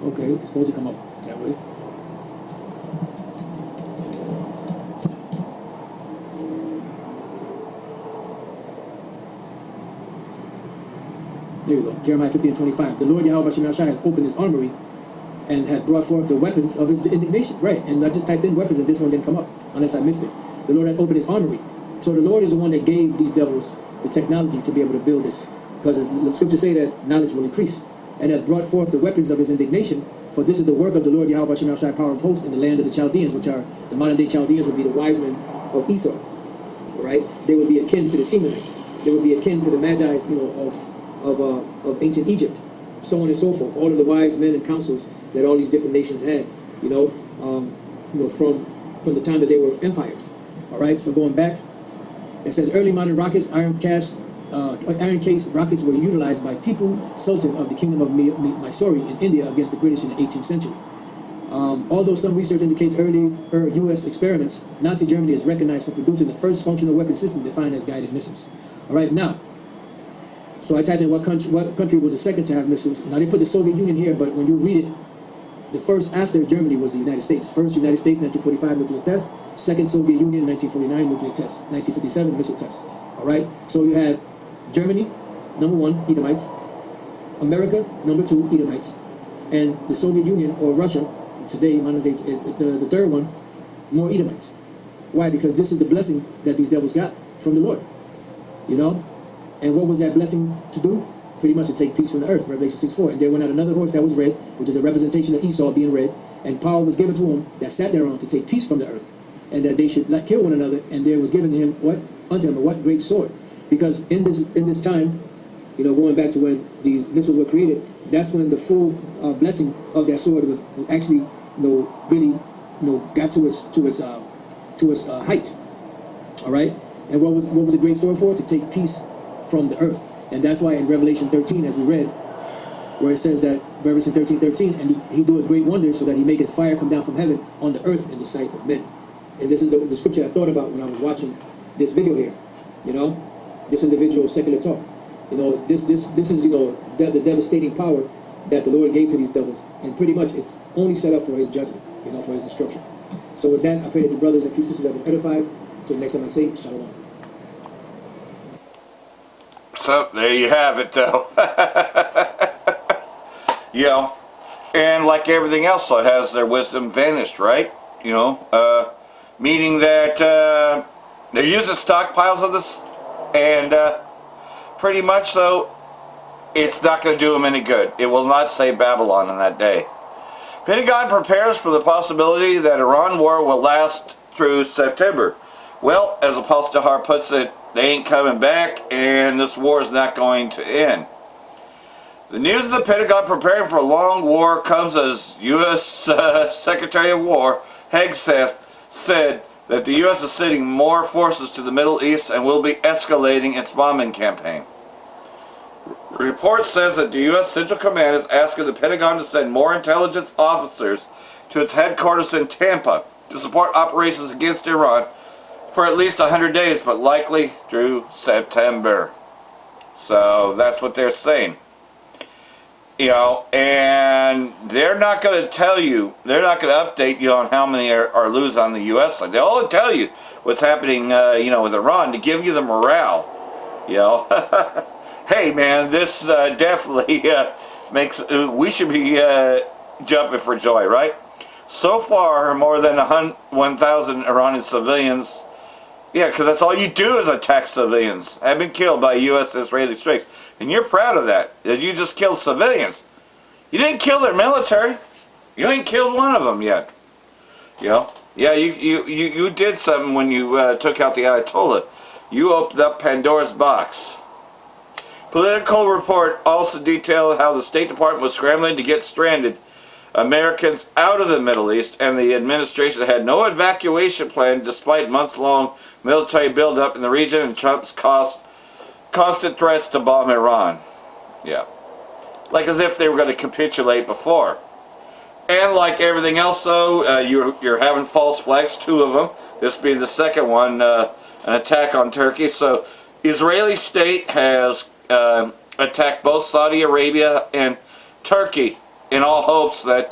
Okay, it's supposed to come up that way. There you go. Jeremiah 50 and 25. The Lord Yahweh Hashem has opened his armory and has brought forth the weapons of his indignation. Right. And I just typed in weapons and this one didn't come up unless I missed it. The Lord had opened his armory. So the Lord is the one that gave these devils the technology to be able to build this. Because the scriptures say that knowledge will increase. And has brought forth the weapons of his indignation. For this is the work of the Lord Yahweh Hashem Shai, power of hosts, in the land of the Chaldeans, which are the modern day Chaldeans, would be the wise men of Esau. Right? They would be akin to the Temanites. They would be akin to the Magi's, of ancient Egypt, so on and so forth. All of the wise men and councils that all these different nations had, from the time that they were empires. All right. So going back, it says early modern rockets, iron case rockets were utilized by Tipu, Sultan of the Kingdom of Mysore in India against the British in the 18th century. Although some research indicates early U.S. experiments, Nazi Germany is recognized for producing the first functional weapon system defined as guided missiles. All right, now, so I typed in what country was the second to have missiles. Now they put the Soviet Union here, but when you read it, the first after Germany was the United States. First United States, 1945 nuclear test. Second Soviet Union, 1949 nuclear test. 1957 missile test. All right, so you have Germany, number 1, Edomites. America, number 2, Edomites. And the Soviet Union, or Russia, today, United States, the third one, more Edomites. Why? Because this is the blessing that these devils got from the Lord. And what was that blessing to do? Pretty much to take peace from the earth, Revelation 6:4. And there went out another horse that was red, which is a representation of Esau being red, and power was given to him that sat thereon to take peace from the earth, and that they should not kill one another. And there was given him unto him what great sword. Because in this time, going back to when these missiles were created, that's when the full blessing of that sword was actually, really, got to its height. All right. And what was the great sword for? To take peace from the earth. And that's why in Revelation 13, as we read, where it says that, Revelation 13:13, and he doeth great wonders so that he maketh fire come down from heaven on the earth in the sight of men. And this is the scripture I thought about when I was watching this video here. This individual secular talk. This is, the devastating power that the Lord gave to these devils. And pretty much it's only set up for his judgment, for his destruction. So with that, I pray that the brothers and sisters have been edified. Till the next time I say, Shalom. So there you have it, though. And like everything else, so has their wisdom vanished, right? Meaning that they're using stockpiles of this, and pretty much so, it's not going to do them any good. It will not save Babylon in that day. Pentagon prepares for the possibility that Iran war will last through September. Well, as Apostle Har puts it, they ain't coming back, and this war is not going to end. The news of the Pentagon preparing for a long war comes as U.S. Secretary of War Hegseth said that the U.S. is sending more forces to the Middle East and will be escalating its bombing campaign. The report says that the U.S. Central Command is asking the Pentagon to send more intelligence officers to its headquarters in Tampa to support operations against Iran for at least 100 days, but likely through September. So that's what they're saying. And they're not going to tell you, they're not going to update you on how many are losing on the U.S. side. They'll only tell you what's happening, with Iran to give you the morale. Hey, man, this definitely makes, we should be jumping for joy, right? So far, more than 1,000 Iranian civilians, because that's all you do is attack civilians, have been killed by U.S.-Israeli strikes. And you're proud of that you just killed civilians. You didn't kill their military. You ain't killed one of them yet. Yeah, you did something when you took out the Ayatollah. You opened up Pandora's box. Political report also detailed how the State Department was scrambling to get stranded Americans out of the Middle East, and the administration had no evacuation plan despite months-long military buildup in the region and Trump's constant threats to bomb Iran. Yeah. Like as if they were going to capitulate before. And like everything else, though, you're having false flags, 2 of them. This being the second one, an attack on Turkey. So Israeli state has attacked both Saudi Arabia and Turkey in all hopes that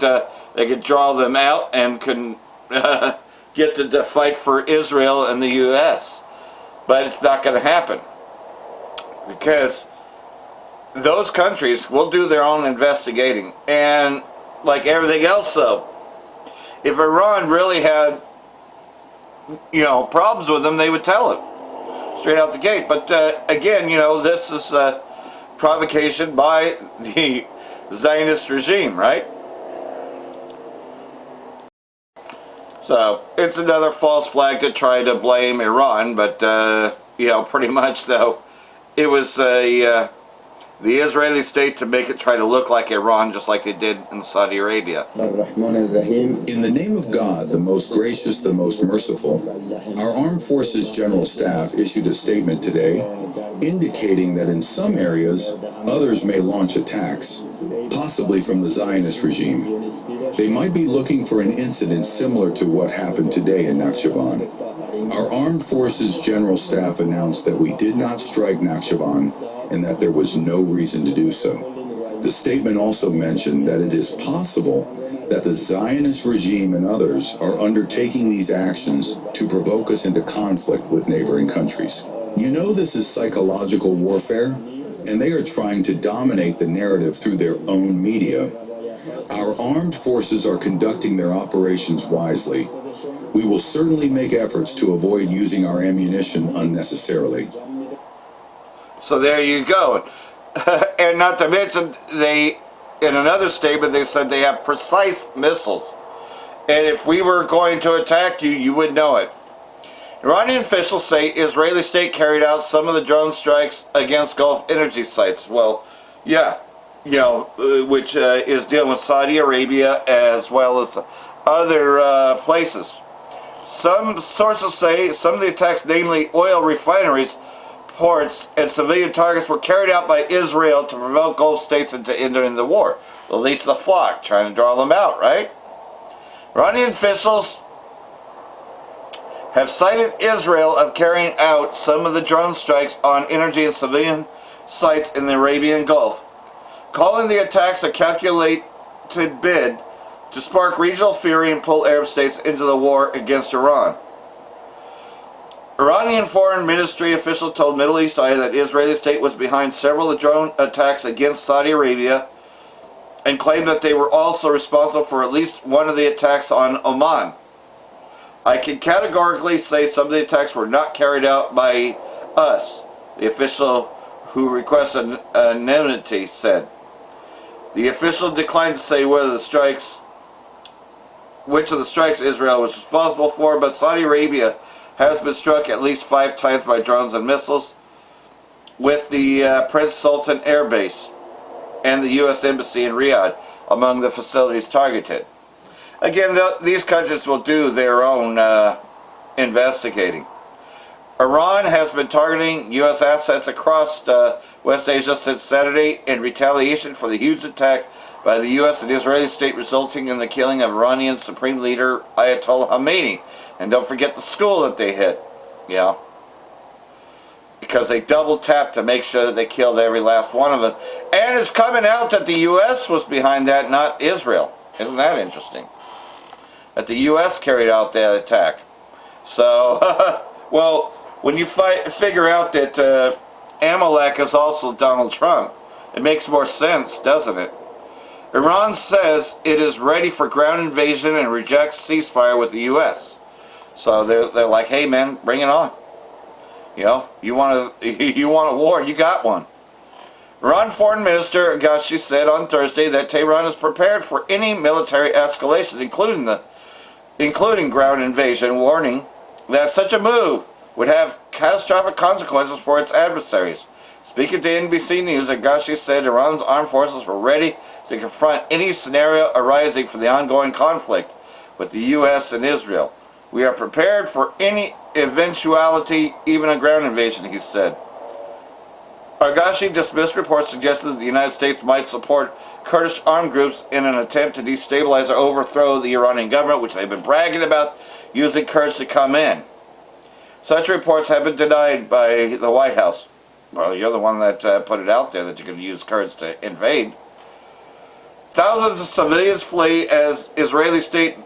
they could draw them out and can get to fight for Israel and the U.S. But it's not going to happen. Because those countries will do their own investigating. And like everything else, though, if Iran really had, problems with them, they would tell it straight out the gate. But again, this is a provocation by the Zionist regime, right? So it's another false flag to try to blame Iran, but pretty much though, it was the Israeli state to make it try to look like Iran, just like they did in Saudi Arabia. In the name of God, the most gracious, the most merciful, our Armed Forces General Staff issued a statement today indicating that in some areas, others may launch attacks, possibly from the Zionist regime. They might be looking for an incident similar to what happened today in Nakhchivan. Our Armed Forces General Staff announced that we did not strike Nakhchivan and that there was no reason to do so. The statement also mentioned that it is possible that the Zionist regime and others are undertaking these actions to provoke us into conflict with neighboring countries. This is psychological warfare, and they are trying to dominate the narrative through their own media. Our armed forces are conducting their operations wisely. We will certainly make efforts to avoid using our ammunition unnecessarily. So there you go. And not to mention, in another statement, they said they have precise missiles. And if we were going to attack you, you would know it. Iranian officials say Israeli state carried out some of the drone strikes against Gulf energy sites. Well, yeah, which is dealing with Saudi Arabia as well as other places. Some sources say some of the attacks, namely oil refineries, ports, and civilian targets, were carried out by Israel to provoke Gulf states into entering the war. At least the flock, trying to draw them out, right? Iranian officials have cited Israel of carrying out some of the drone strikes on energy and civilian sites in the Arabian Gulf, calling the attacks a calculated bid to spark regional fury and pull Arab states into the war against Iran. Iranian Foreign Ministry official told Middle East Eye that Israeli state was behind several of the drone attacks against Saudi Arabia and claimed that they were also responsible for at least one of the attacks on Oman. I can categorically say some of the attacks were not carried out by us, the official who requested anonymity said. The official declined to say which of the strikes Israel was responsible for, but Saudi Arabia has been struck at least 5 times by drones and missiles, with the Prince Sultan Air Base and the U.S. Embassy in Riyadh among the facilities targeted. Again, these countries will do their own investigating. Iran has been targeting U.S. assets across West Asia since Saturday in retaliation for the huge attack by the U.S. and Israeli state resulting in the killing of Iranian Supreme Leader Ayatollah Khamenei. And don't forget the school that they hit. Because they double tapped to make sure that they killed every last one of them. And it's coming out that the U.S. was behind that, not Israel. Isn't that interesting? That the U.S. carried out that attack. So, well, when you figure out that Amalek is also Donald Trump, it makes more sense, doesn't it? Iran says it is ready for ground invasion and rejects ceasefire with the U.S. So they're like, hey man, bring it on. You want a war, you got one. Iran Foreign Minister Ghashi said on Thursday that Tehran is prepared for any military escalation, including ground invasion, warning that such a move would have catastrophic consequences for its adversaries. Speaking to NBC News, Ghashi said Iran's armed forces were ready to confront any scenario arising from the ongoing conflict with the U.S. and Israel. We are prepared for any eventuality, even a ground invasion, he said. Ghashi dismissed reports suggesting that the United States might support Kurdish armed groups in an attempt to destabilize or overthrow the Iranian government, which they've been bragging about using Kurds to come in. Such reports have been denied by the White House. Well, you're the one that put it out there that you could use Kurds to invade. Thousands of civilians flee as Israeli state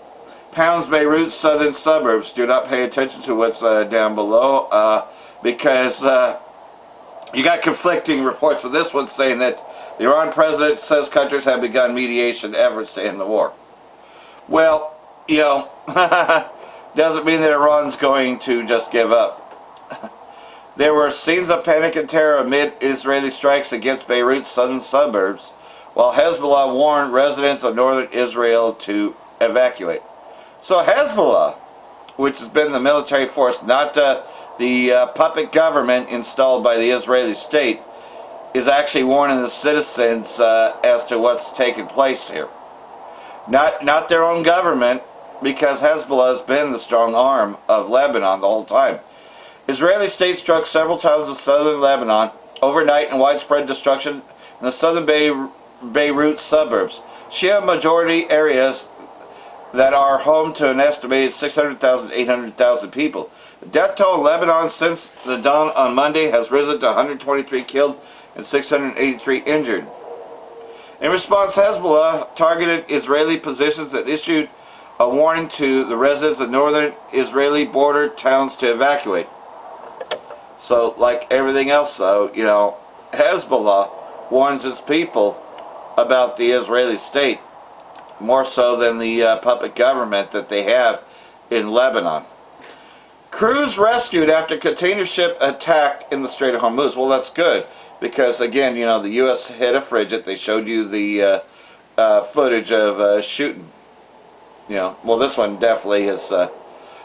pounds Beirut's southern suburbs. Do not pay attention to what's down below because you got conflicting reports, but this one's saying that the Iran president says countries have begun mediation efforts to end the war. Well, doesn't mean that Iran's going to just give up. There were scenes of panic and terror amid Israeli strikes against Beirut's southern suburbs, while Hezbollah warned residents of northern Israel to evacuate. So Hezbollah, which has been the military force, not the puppet government installed by the Israeli state, is actually warning the citizens as to what's taking place here. Not their own government, because Hezbollah has been the strong arm of Lebanon the whole time. Israeli state struck several times in southern Lebanon overnight and widespread destruction in the southern Beirut suburbs, Shia majority areas that are home to an estimated 600,000 to 800,000 people. The death toll in Lebanon since the dawn on Monday has risen to 123 killed and 683 injured. In response, Hezbollah targeted Israeli positions and issued a warning to the residents of northern Israeli border towns to evacuate. So, like everything else, though, Hezbollah warns its people about the Israeli state more so than the puppet government that they have in Lebanon. Crews rescued after container ship attacked in the Strait of Hormuz. Well, that's good, because again, the U.S. hit a frigate. They showed you the footage of shooting. Well, this one definitely is,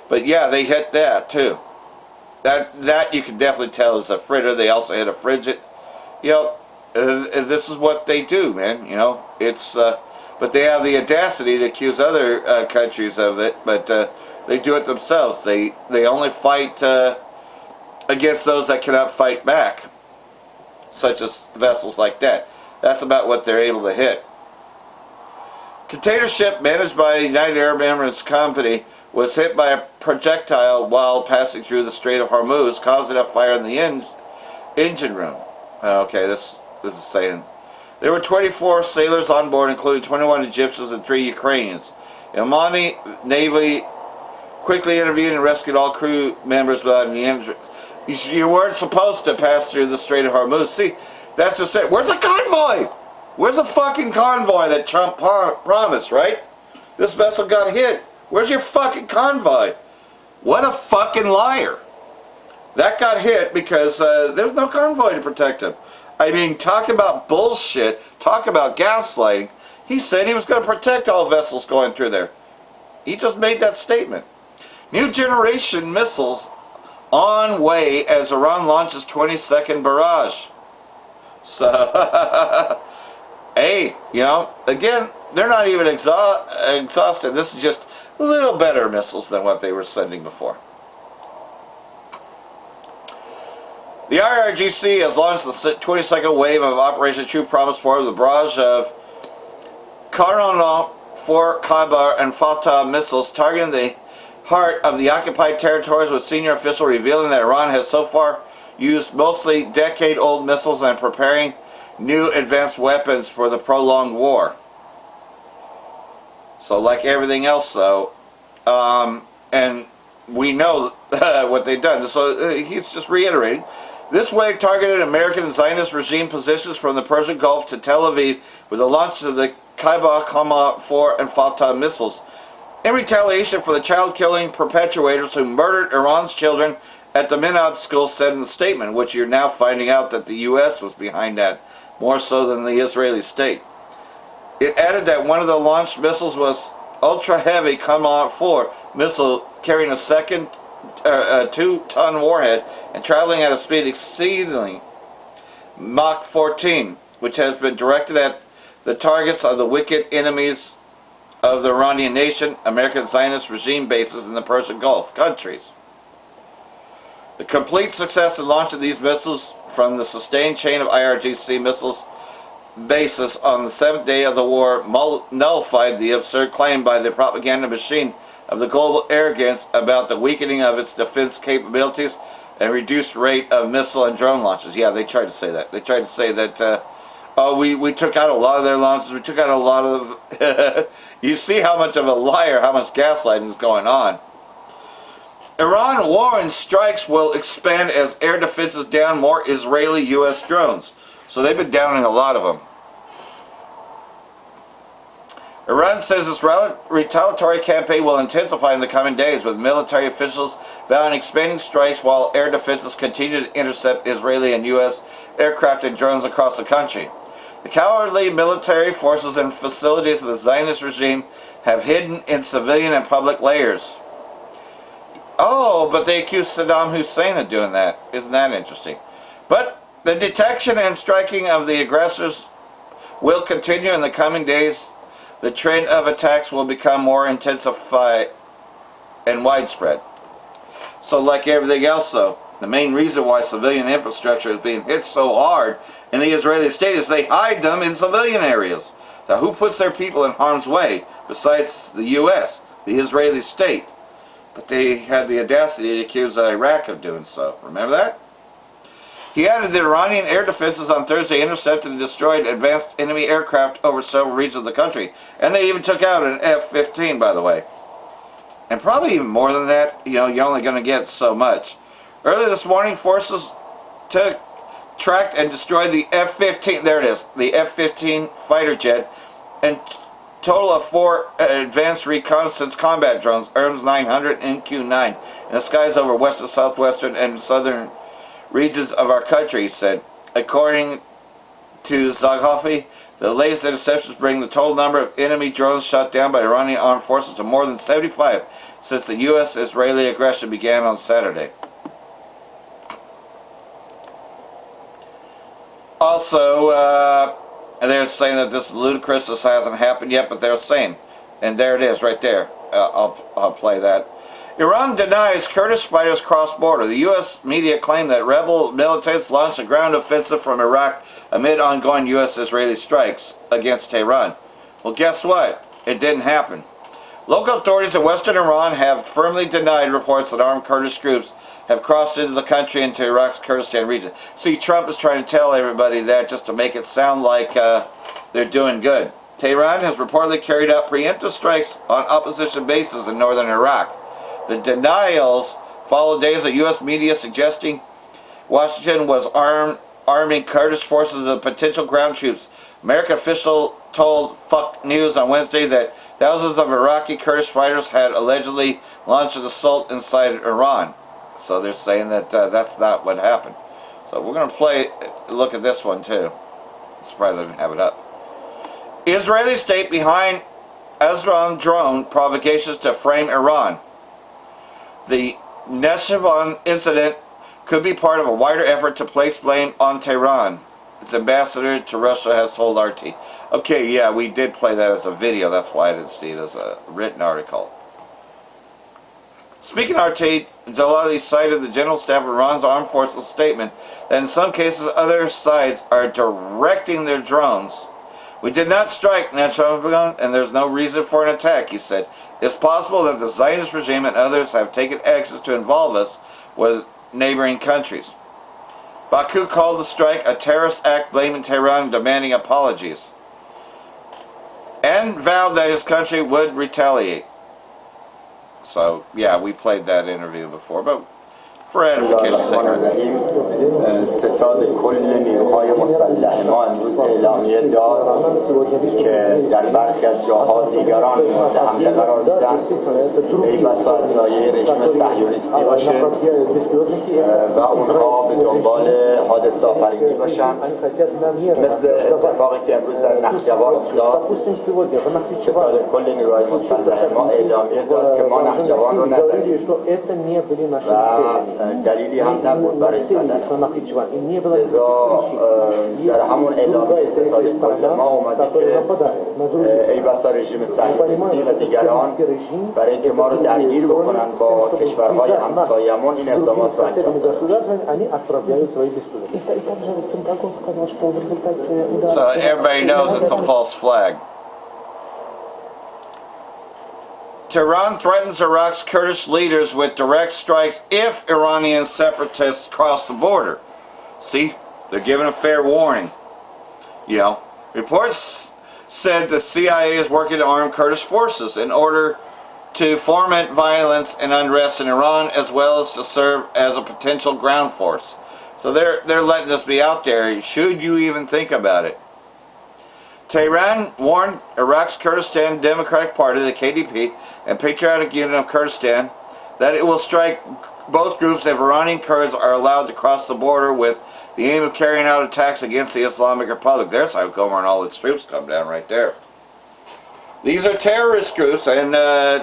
but yeah, they hit that too. That you can definitely tell is a fritter. They also hit a frigate. This is what they do, man. It's, but they have the audacity to accuse other countries of it, but they do it themselves. They only fight against those that cannot fight back, such as vessels like that. That's about what they're able to hit. Container ship managed by United Arab Emirates Company was hit by a projectile while passing through the Strait of Hormuz, causing a fire in the engine room. Okay, this is saying there were 24 sailors on board, including 21 Egyptians and 3 Ukrainians. Omani Navy quickly intervened and rescued all crew members without any injuries. You weren't supposed to pass through the Strait of Hormuz. See, that's just it. Where's the convoy? Where's the fucking convoy that Trump promised, right? This vessel got hit. Where's your fucking convoy? What a fucking liar. That got hit because there's no convoy to protect him. I mean, talk about bullshit. Talk about gaslighting. He said he was going to protect all vessels going through there. He just made that statement. New generation missiles on way as Iran launches 22nd barrage. So, hey, again, they're not even exhausted. This is just a little better missiles than what they were sending before. The IRGC has launched the 22nd wave of Operation True Promise for the barrage of Karnal, Fort Khyber, and Fatah missiles targeting the heart of the occupied territories, with senior official revealing that Iran has so far used mostly decade-old missiles and preparing new advanced weapons for the prolonged war. So like everything else, though, and we know what they've done. So he's just reiterating. This wave targeted American Zionist regime positions from the Persian Gulf to Tel Aviv with the launch of the Khyber, Kama 4 and Fatah missiles in retaliation for the child-killing perpetrators who murdered Iran's children at the Minab school, said in the statement, which you're now finding out that the U.S. was behind that, more so than the Israeli state. It added that one of the launched missiles was ultra-heavy Kama 4 missile carrying a second 2-ton warhead and traveling at a speed exceeding Mach 14, which has been directed at the targets of the wicked enemies of the Iranian nation, American Zionist regime bases in the Persian Gulf countries. The complete success in launching these missiles from the sustained chain of IRGC missiles bases on the 7th day of the war nullified the absurd claim by the propaganda machine of the global arrogance about the weakening of its defense capabilities and reduced rate of missile and drone launches. Yeah, they tried to say that. They tried to say that, we took out a lot of their launches. We took out a lot of... You see how much of a liar, how much gaslighting is going on. Iran warns strikes will expand as air defenses down more Israeli-U.S. drones. So they've been downing a lot of them. Iran says its retaliatory campaign will intensify in the coming days, with military officials vowing expanding strikes while air defenses continue to intercept Israeli and U.S. aircraft and drones across the country. The cowardly military forces and facilities of the Zionist regime have hidden in civilian and public layers. Oh, but they accuse Saddam Hussein of doing that. Isn't that interesting? But the detection and striking of the aggressors will continue in the coming days. The trend of attacks will become more intensified and widespread. So like everything else though, the main reason why civilian infrastructure is being hit so hard in the Israeli state is they hide them in civilian areas. Now who puts their people in harm's way besides the U.S., the Israeli state? But they had the audacity to accuse Iraq of doing so. Remember that? He added that Iranian air defenses on Thursday intercepted and destroyed advanced enemy aircraft over several regions of the country. And they even took out an F-15, by the way. And probably even more than that. You know, you're only going to get so much. Earlier this morning, forces tracked and destroyed the F-15. There it is. The F-15 fighter jet. And total of 4 advanced reconnaissance combat drones, ERMS 900 and Q9, in the skies over western, southwestern, and southern regions of our country, he said. According to Zaghafi, the latest interceptions bring the total number of enemy drones shot down by Iranian armed forces to more than 75 since the U.S.-Israeli aggression began on Saturday. Also, they're saying that this is ludicrous, this hasn't happened yet, but they're saying, and there it is right there. I'll play that. Iran denies Kurdish fighters cross border. The U.S. media claim that rebel militants launched a ground offensive from Iraq amid ongoing U.S.-Israeli strikes against Tehran. Well, guess what? It didn't happen. Local authorities in western Iran have firmly denied reports that armed Kurdish groups have crossed into the country into Iraq's Kurdistan region. See, Trump is trying to tell everybody that just to make it sound like they're doing good. Tehran has reportedly carried out preemptive strikes on opposition bases in northern Iraq. The denials followed days of U.S. media suggesting Washington was arming Kurdish forces of potential ground troops. American official told Fox News on Wednesday that thousands of Iraqi Kurdish fighters had allegedly launched an assault inside Iran. So they're saying that that's not what happened. So we're going to look at this one too. I'm surprised I didn't have it up. Israeli state behind Azran drone provocations to frame Iran. The Neshevon incident could be part of a wider effort to place blame on Tehran, its ambassador to Russia has told RT. Okay, yeah, we did play that as a video. That's why I didn't see it as a written article. Speaking of RT, Jalali cited the General Staff of Iran's Armed Forces statement that in some cases other sides are directing their drones. We did not strike Neshevon, and there's no reason for an attack, he said. It's possible that the Zionist regime and others have taken actions to involve us with neighboring countries. Baku called the strike a terrorist act, blaming Tehran and demanding apologies, and vowed that his country would retaliate. So, yeah, we played that interview before, but for edification's sake. ستاد کل نیروهای مسلح ما امروز اعلامیه داد که در برخی از جاها دیگران مورد حمله قرار دیدن، ای بسا از لایه رژیم صهیونیستی باشه و اونها به دنبال حادثه آفرینی باشن، مثل اتفاقی که امروز در نخجوان افتاد. ستاد کل نیروهای مسلح ما اعلامیه داد که ما نخجوان رو نزدیم و دلیلی هم نبود برای زدن. لذا در همون اعلامیه ستاد کل ما اومده که ای بسا رژیم صهیونیستی و دیگران برای اینکه ما رو درگیر بکنن با کشورهای همسایه‌مون این اقدامات رو انجام دادن. So everybody knows it's a false flag. Tehran threatens Iraq's Kurdish leaders with direct strikes if Iranian separatists cross the border. See, they're giving a fair warning. You know, reports said the CIA is working to arm Kurdish forces in order to foment violence and unrest in Iran, as well as to serve as a potential ground force. So they're letting this be out there. Should you even think about it? Tehran warned Iraq's Kurdistan Democratic Party, the KDP, and Patriotic Union of Kurdistan that it will strike both groups if Iranian Kurds are allowed to cross the border with the aim of carrying out attacks against the Islamic Republic. There's how Gomer and all its troops come down right there. These are terrorist groups, and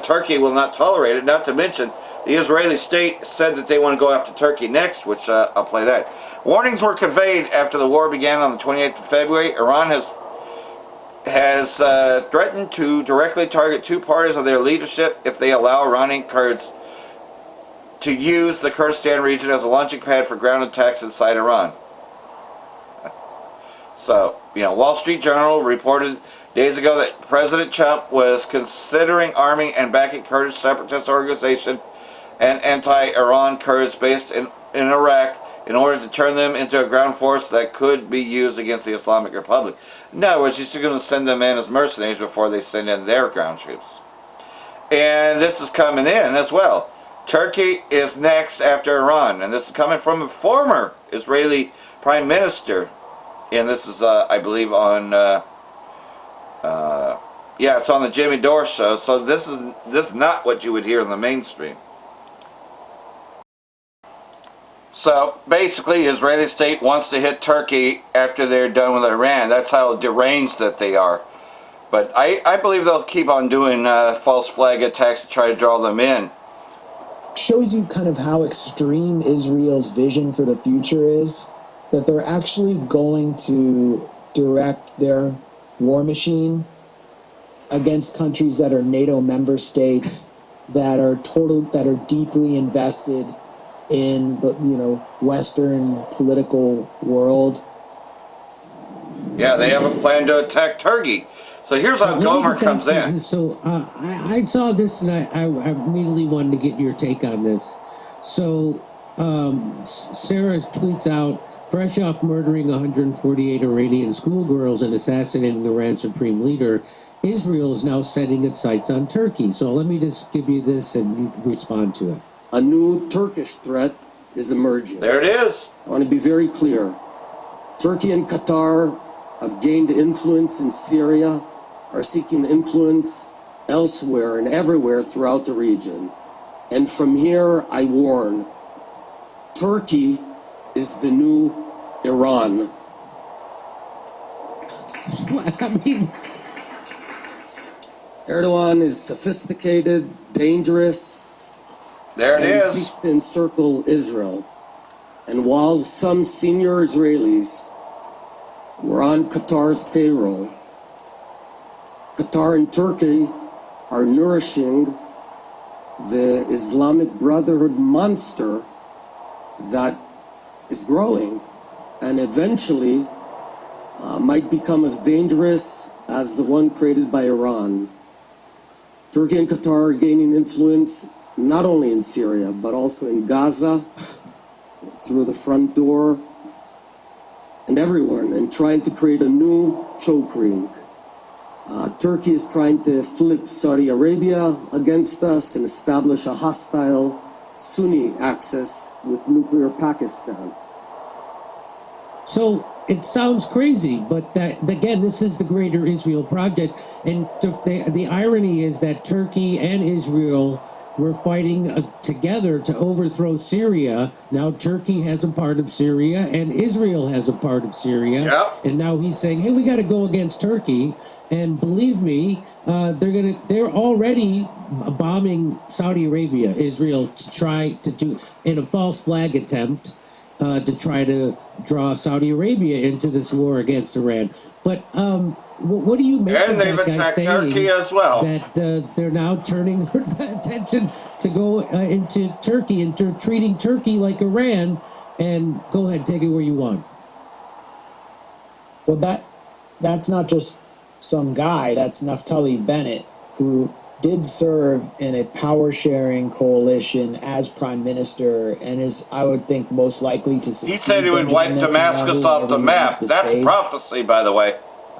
Turkey will not tolerate it. Not to mention, the Israeli state said that they want to go after Turkey next, which I'll play that. Warnings were conveyed after the war began on the 28th of February. Iran has threatened to directly target two parties of their leadership if they allow Iranian Kurds to use the Kurdistan region as a launching pad for ground attacks inside Iran. So, Wall Street Journal reported days ago that President Trump was considering arming and backing Kurdish separatist organization and anti-Iran Kurds based in Iraq in order to turn them into a ground force that could be used against the Islamic Republic. In other words, he's going to send them in as mercenaries before they send in their ground troops. And this is coming in as well. Turkey is next after Iran, and this is coming from a former Israeli prime minister. And this is, I believe, on, it's on the Jimmy Dore show. So this is not what you would hear in the mainstream. So basically, Israeli state wants to hit Turkey after they're done with Iran. That's how deranged that they are. But I believe they'll keep on doing false flag attacks to try to draw them in. Shows you kind of how extreme Israel's vision for the future is. That they're actually going to direct their war machine against countries that are NATO member states, that are deeply invested in the Western political world. Yeah, they have a plan to attack Turkey. So here's how Gomer comes in. So I saw this and I immediately wanted to get your take on this. So Sarah tweets out, fresh off murdering 148 Iranian schoolgirls and assassinating Iran's supreme leader, Israel is now setting its sights on Turkey. So let me just give you this and you respond to it. A new Turkish threat is emerging. There it is. I want to be very clear. Turkey and Qatar have gained influence in Syria, are seeking influence elsewhere and everywhere throughout the region. And from here, I warn, Turkey is the new Iran. I mean, Erdogan is sophisticated, dangerous. There it is. He seeks to encircle Israel. And while some senior Israelis were on Qatar's payroll, Qatar and Turkey are nourishing the Islamic Brotherhood monster that is growing and eventually might become as dangerous as the one created by Iran. Turkey and Qatar are gaining influence not only in Syria, but also in Gaza, through the front door, and everywhere, and trying to create a new choke ring. Turkey is trying to flip Saudi Arabia against us and establish a hostile Sunni axis with nuclear Pakistan. so it sounds crazy, but that again, this is the Greater Israel Project, and the irony is that Turkey and Israel were fighting together to overthrow Syria. Now Turkey has a part of Syria, and Israel has a part of Syria. Yep. And now he's saying, "Hey, we got to go against Turkey." And believe me, they're already bombing Saudi Arabia, Israel, to try to do in a false flag attempt to try to draw Saudi Arabia into this war against Iran. But what do you make And of they've that guy attacked saying Turkey as well. that they're now turning their attention to go into Turkey and treating Turkey like Iran? And go ahead, take it where you want. Well, that's not just some guy. That's Naftali Bennett, who did serve in a power-sharing coalition as prime minister and is, I would think, most likely to succeed. He said he would wipe Benjamin Damascus Netanyahu off the whenever he map. wants to That's stay. prophecy, by the way.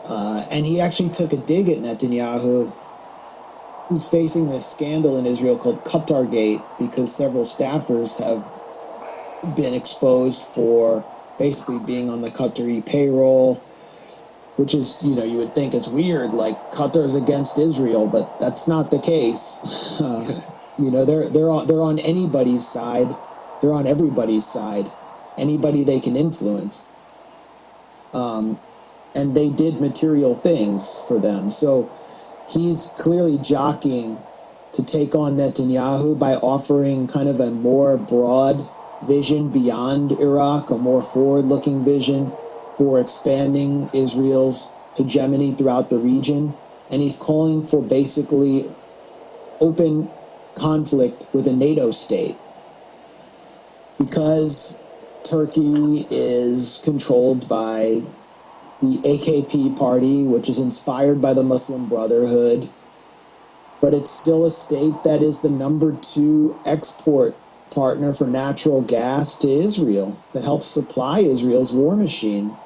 And he actually took a dig at Netanyahu who's facing this scandal in Israel called Qatargate because several staffers have been exposed for basically being on the Qatari payroll, which is, you would think is weird, like Qatar's against Israel, but that's not the case. They're on anybody's side. They're on everybody's side. Anybody they can influence. And they did material things for them. So he's clearly jockeying to take on Netanyahu by offering kind of a more broad vision beyond Iraq, a more forward-looking vision for expanding Israel's hegemony throughout the region. And he's calling for basically open conflict with a NATO state. Because Turkey is controlled by the AKP party, which is inspired by the Muslim Brotherhood, but it's still a state that is the number 2 export partner for natural gas to Israel, that helps supply Israel's war machine,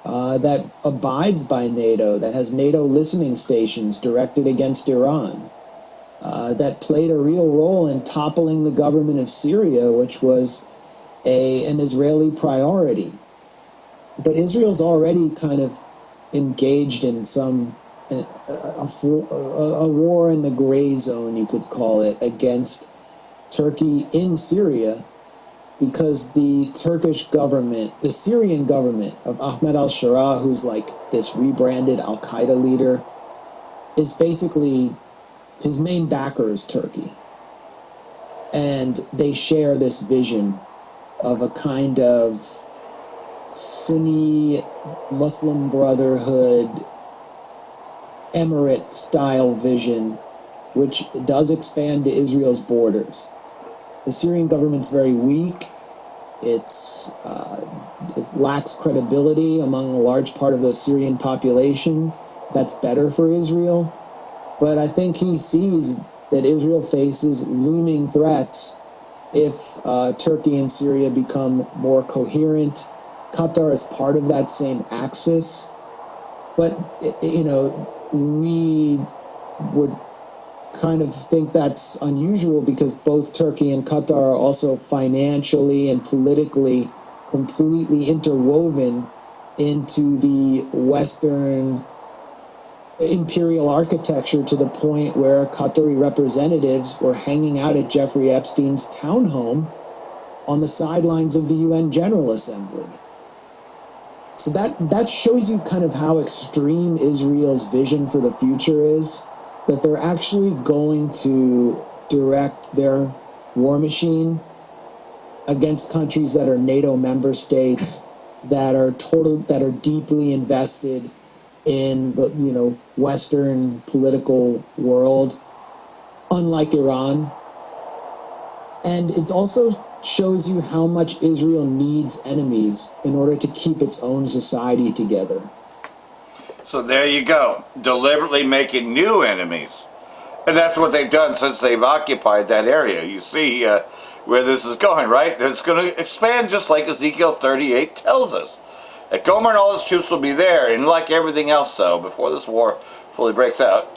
that abides by NATO, that has NATO listening stations directed against Iran, that played a real role in toppling the government of Syria, which was an Israeli priority. But Israel's already kind of engaged in a war in the gray zone, you could call it, against Turkey in Syria, because the Turkish government, the Syrian government of Ahmed al-Shara, who's like this rebranded al-Qaeda leader, is basically, his main backer is Turkey. And they share this vision of a kind of Sunni Muslim Brotherhood emirate style vision, which does expand to Israel's borders. The Syrian government's very weak. It lacks credibility among a large part of the Syrian population. That's better for Israel. But I think he sees that Israel faces looming threats if Turkey and Syria become more coherent. Qatar is part of that same axis. But, we would kind of think that's unusual because both Turkey and Qatar are also financially and politically completely interwoven into the Western imperial architecture, to the point where Qatari representatives were hanging out at Jeffrey Epstein's townhome on the sidelines of the UN General Assembly. So that shows you kind of how extreme Israel's vision for the future is, that they're actually going to direct their war machine against countries that are NATO member states, that are deeply invested in the Western political world, unlike Iran. And it also shows you how much Israel needs enemies in order to keep its own society together. So there you go, deliberately making new enemies. And that's what they've done since they've occupied that area. You see where this is going, right? It's going to expand just like Ezekiel 38 tells us. That Gomer and all his troops will be there, and like everything else, though, before this war fully breaks out,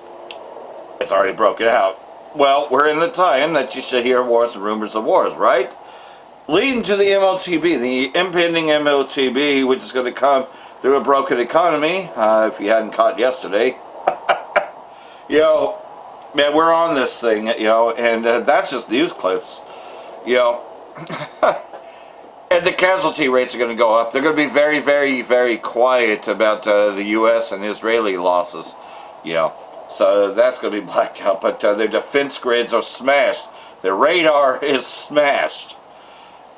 it's already broken out. Well, we're in the time that you should hear wars and rumors of wars, right? Leading to the MOTB, the impending MOTB, which is going to come through a broken economy, if you hadn't caught yesterday. Man, we're on this thing, and that's just news clips, And the casualty rates are going to go up. They're going to be very, very, very quiet about the U.S. and Israeli losses, So that's going to be blacked out. But their defense grids are smashed. Their radar is smashed.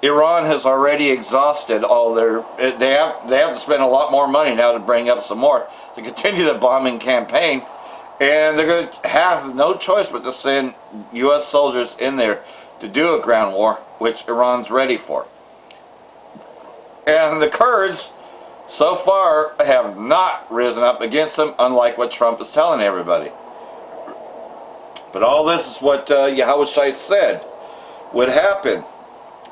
Iran has already exhausted all their... They have to spend a lot more money now to bring up some more to continue the bombing campaign. And they're going to have no choice but to send U.S. soldiers in there to do a ground war, which Iran's ready for. And the Kurds, so far, have not risen up against them, unlike what Trump is telling everybody. But all this is what Yahushua said would happen.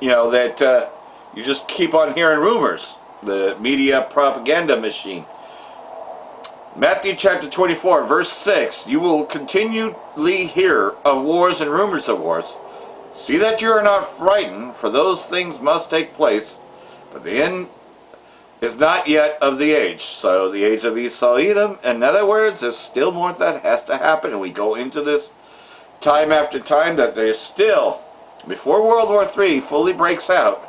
That you just keep on hearing rumors. The media propaganda machine. Matthew chapter 24, verse 6, you will continually hear of wars and rumors of wars. See that you are not frightened, for those things must take place, but the end is not yet of the age. So the age of Esau Edom, in other words, there's still more that has to happen, and we go into this time after time that there's still, before World War III fully breaks out,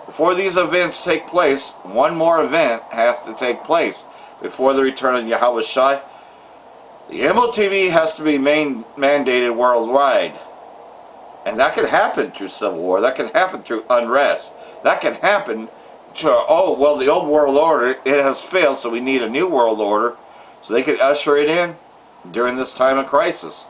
before these events take place, one more event has to take place before the return of Yahweh Shai. The MOTV has to be mandated worldwide. And that can happen through civil war. That can happen through unrest. That can happen to, oh, well, the old world order, it has failed, so we need a new world order. So they can usher it in during this time of crisis.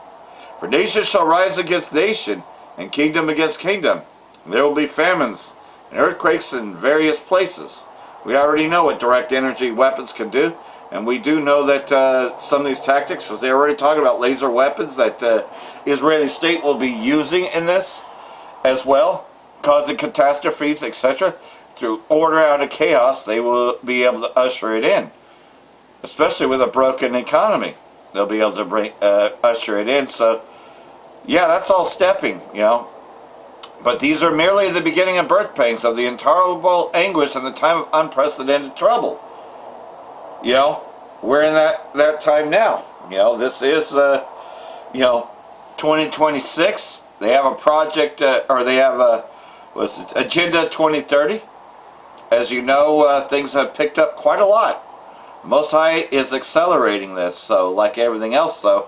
For nation shall rise against nation, and kingdom against kingdom. And there will be famines and earthquakes in various places. We already know what direct energy weapons can do, and we do know that some of these tactics, because they're already talking about laser weapons that Israeli state will be using in this as well, causing catastrophes, etc. Through order out of chaos, they will be able to usher it in, especially with a broken economy. They'll be able to usher it in. So, yeah, that's all stepping, you know. But these are merely the beginning of birth pangs of the intolerable anguish and the time of unprecedented trouble. You know, we're in that time now. You know, this is, 2026. They have a project, or they have a, Agenda 2030. As you know, things have picked up quite a lot. Most High is accelerating this, so like everything else, though.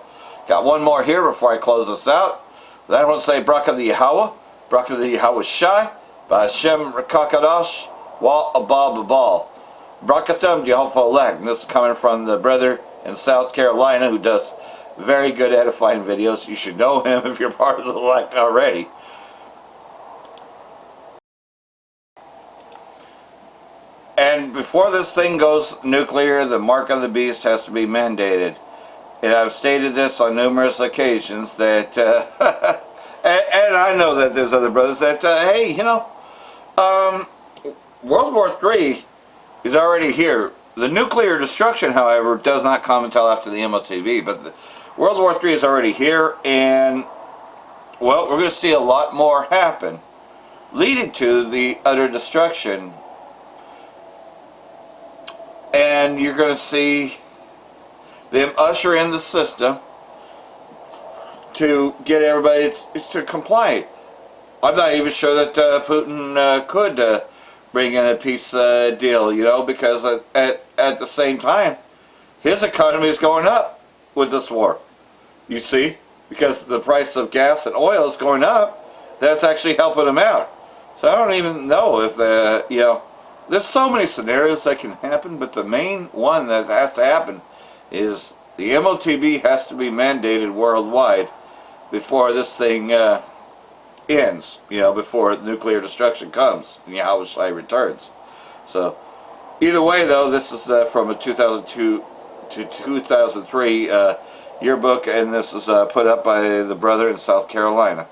Got one more here before I close this out. Then I want to say Bracha the Yahweh. Bracha the Yahweh Shai, Ba'Hashem Rekakadosh, Wa Abal Babal. Brakatem Yehovah Oleg. And this is coming from the brother in South Carolina who does very good edifying videos. You should know him if you're part of the elect already. And before this thing goes nuclear, the mark of the beast has to be mandated. And I've stated this on numerous occasions that... And I know that there's other brothers that, hey, World War III is already here. The nuclear destruction, however, does not come until after the MOTV. But World War III is already here, and, well, we're going to see a lot more happen, leading to the utter destruction. And you're going to see them usher in the system to get everybody to comply. I'm not even sure that Putin could bring in a peace deal, because at the same time, his economy is going up with this war. You see? Because the price of gas and oil is going up, that's actually helping him out. So I don't even know if there's so many scenarios that can happen, but the main one that has to happen is the MOTB has to be mandated worldwide before this thing ends, before nuclear destruction comes and Yahweh Shai returns. So, either way, though, this is from a 2002 to 2003 yearbook, and this is put up by the brother in South Carolina.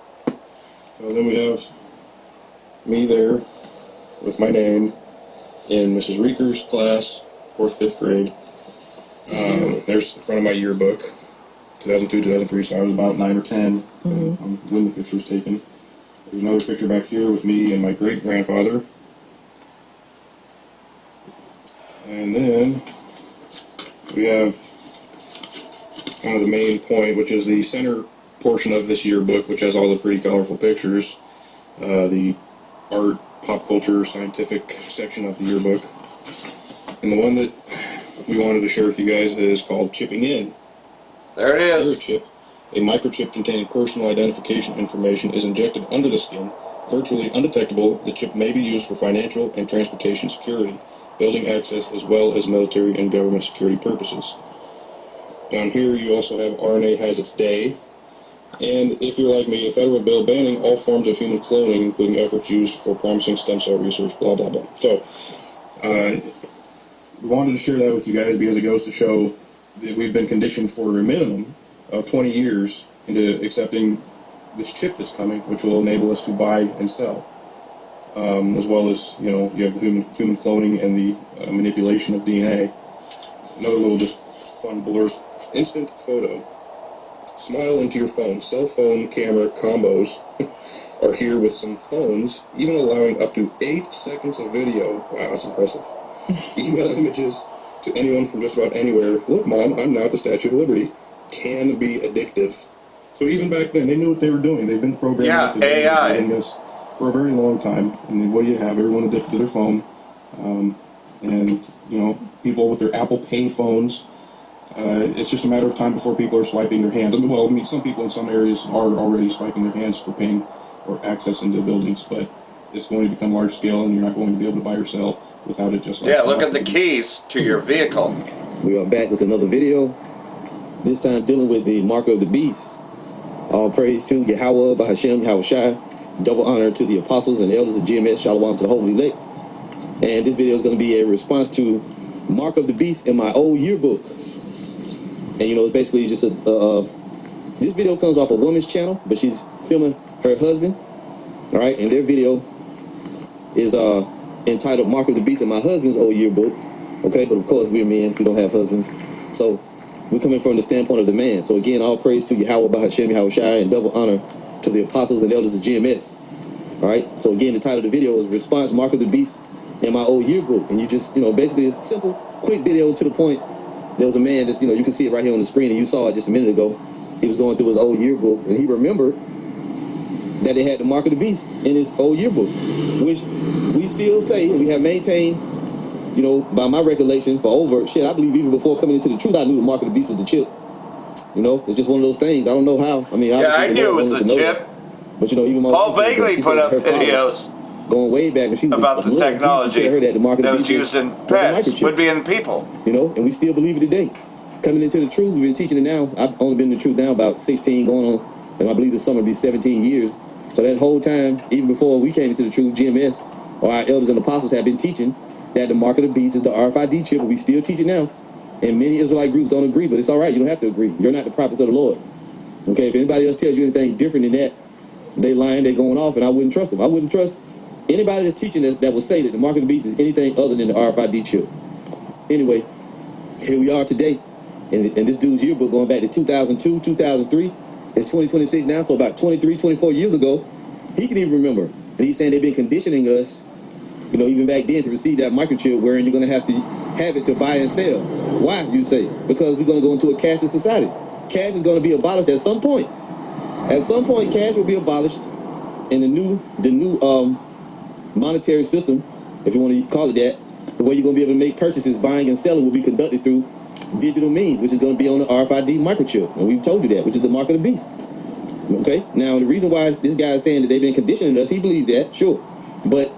Then we have me there with my name in Mrs. Reeker's class, 4th, 5th grade. There's the front of my yearbook. 2002, 2003, so I was about 9 or 10 when the picture was taken. There's another picture back here with me and my great-grandfather. And then we have kind of the main point, which is the center portion of this yearbook, which has all the pretty colorful pictures. The art, pop culture, scientific section of the yearbook. And the one that we wanted to share with you guys is called Chipping In. There it is. Chip, a microchip containing personal identification information, is injected under the skin, virtually undetectable. The chip may be used for financial and transportation security, building access, as well as military and government security purposes. Down here you also have RNA has its day. And if you're like me, a federal bill banning all forms of human cloning, including efforts used for promising stem cell research, blah, blah, blah. So, we wanted to share that with you guys because it goes to show that we've been conditioned for a minimum of 20 years into accepting this chip that's coming, which will enable us to buy and sell. As well as, you have human cloning and the manipulation of DNA. Another little just fun blur. Instant photo. Smile into your phone. Cell phone camera combos are here with some phones, even allowing up to 8 seconds of video. Wow, that's impressive. Email images to anyone from just about anywhere. Look, Mom, I'm now at the Statue of Liberty. Can be addictive. So even back then, they knew what they were doing. They've been programming this. They've been AI. doing this for a very long time. And then what do you have? Everyone addicted to their phone. And, you know, people with their Apple Pay phones. It's just a matter of time before people are swiping their hands. I mean, some people in some areas are already swiping their hands for paying or access into buildings, but it's going to become large scale, and you're not going to be able to buy or sell without it. Just like Yeah, look at the keys to your vehicle. We are back with another video. This time dealing with the mark of the beast. All praise to Yahweh, Bahashem, Yahushai. Double honor to the apostles and elders of GMS. Shalom to the holy elect. And this video is going to be a response to Mark of the Beast in my old yearbook. And you know, it's basically just this video comes off a woman's channel, but she's filming her husband. All right, and their video is entitled Mark of the Beast in my husband's old yearbook. Okay, but of course we're men, we don't have husbands. So we're coming from the standpoint of the man. So again, all praise to Yahweh, Bahashem, Yahushai, and double honor to the apostles and elders of GMS. All right, so again, the title of the video is Response Mark of the Beast in my old yearbook. And you just, you know, basically a simple, quick video to the point. There was a man that's, you know, you can see it right here on the screen, and you saw it just a minute ago. He was going through his old yearbook, and he remembered that they had the Mark of the Beast in his old yearbook, which we still say, we have maintained, you know, by my recollection for over, I believe even before coming into the truth, I knew the Mark of the Beast was the chip. You know, it's just one of those things. I don't know how. I mean, I knew it was the chip. But you know, even Paul Bagley put up videos going way back when she was about the technology that was used in pets would be in people. You know, and we still believe it today. Coming into the truth, we've been teaching it now. I've only been in the truth now about 16, going on, and I believe this summer will be 17 years. So that whole time, even before we came into the truth, GMS, or our elders and apostles have been teaching that the Mark of the Beast is the RFID chip, and we still teach it now. And many Israelite groups don't agree, but it's all right. You don't have to agree. You're not the prophets of the Lord. Okay, if anybody else tells you anything different than that, they lying, they going off, and I wouldn't trust them. I wouldn't trust anybody that's teaching that will say that the Mark of the Beast is anything other than the RFID chip. Anyway, here we are today, and this dude's yearbook going back to 2002, 2003. It's 2026 now, so about 23, 24 years ago, he can even remember. And he's saying they've been conditioning us, you know, even back then to receive that microchip wherein you're going to have it to buy and sell. Why, you say? Because we're going to go into a cashless society. Cash is going to be abolished at some point. At some point, cash will be abolished, and the new monetary system, if you want to call it that, the way you're going to be able to make purchases, buying and selling, will be conducted through digital means, which is going to be on the RFID microchip, and we've told you that, which is the Mark of the Beast. Okay, now the reason why this guy is saying that they've been conditioning us, he believes that, sure, but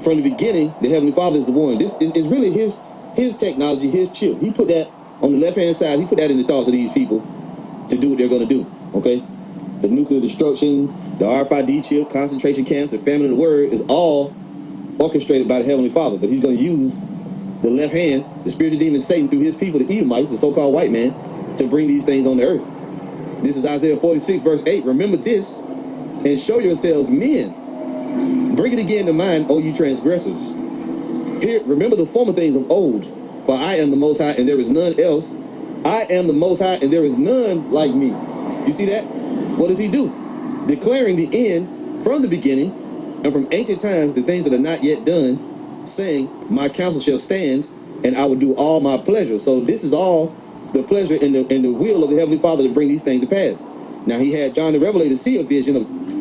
from the beginning, the Heavenly Father is the one. This is really his technology, his chip. He put that on the left-hand side. He put that in the thoughts of these people to do what they're going to do. Okay, the nuclear destruction, the RFID chip, concentration camps, the famine of the word is all orchestrated by the Heavenly Father. But he's going to use the left hand, the spiritual demon Satan, through his people, the Edomites, the so-called white man, to bring these things on the earth. This is Isaiah 46, verse 8. Remember this and show yourselves men. Bring it again to mind, O you transgressors. Here, remember the former things of old. For I am the Most High, and there is none else. I am the Most High, and there is none like me. You see that? What does he do? Declaring the end from the beginning, and from ancient times the things that are not yet done, saying, my counsel shall stand, and I will do all my pleasure. So this is all the pleasure and the will of the Heavenly Father to bring these things to pass. Now he had John the Revelator see a vision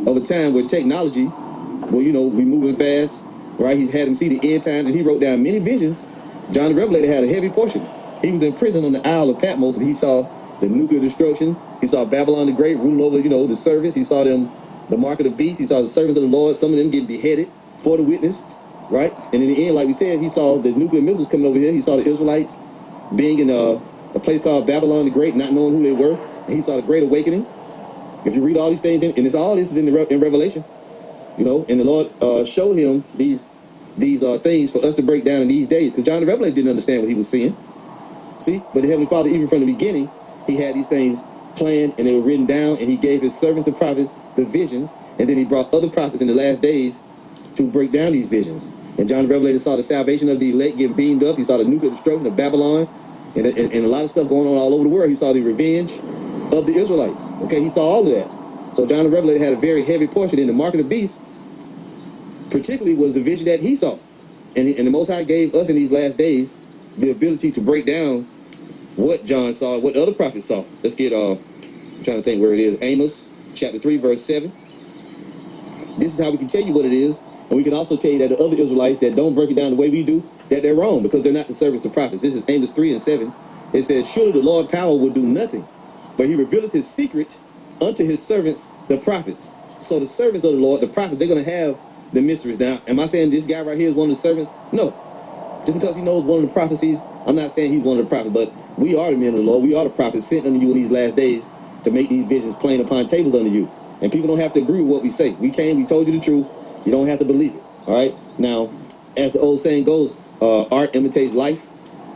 of a time where technology, well, you know, we moving fast, right? He's had him see the end time, and he wrote down many visions. John the Revelator had a heavy portion. He was in prison on the Isle of Patmos, and he saw the nuclear destruction. He saw Babylon the Great ruling over, you know, the servants. He saw them, the Mark of the Beast. He saw the servants of the Lord, some of them getting beheaded for the witness, right? And in the end, like we said, he saw the nuclear missiles coming over here. He saw the Israelites being in a place called Babylon the Great, not knowing who they were. And he saw the Great Awakening. If you read all these things, and it's all this is in Revelation, you know, and the Lord showed him these things for us to break down in these days. Because John the Revelator didn't understand what he was seeing. See? But the Heavenly Father, even from the beginning, he had these things planned, and they were written down, and he gave his servants, the prophets, the visions, and then he brought other prophets in the last days to break down these visions. And John the Revelator saw the salvation of the elect getting beamed up. He saw the nuclear destruction of Babylon. and a lot of stuff going on all over the world. He saw the revenge of the Israelites. Okay, he saw all of that. So John the Revelator had a very heavy portion in the mark of the beast, particularly was the vision that he saw. And the Most High gave us in these last days the ability to break down what John saw, what other prophets saw. Let's get, I'm trying to think where it is. Amos chapter 3, verse 7. This is how we can tell you what it is. And we can also tell you that the other Israelites that don't break it down the way we do, that they're wrong because they're not the servants of prophets. This is Amos 3 and 7. It says, surely the Lord power will do nothing, but he revealeth his secret unto his servants, the prophets. So the servants of the Lord, the prophets, they're going to have the mysteries. Now, am I saying this guy right here is one of the servants? No. Just because he knows one of the prophecies, I'm not saying he's one of the prophets, but we are the men of the Lord. We are the prophets sent unto you in these last days to make these visions plain upon tables unto you. And people don't have to agree with what we say. We came, we told you the truth. You don't have to believe it. All right? Now, as the old saying goes, art imitates life.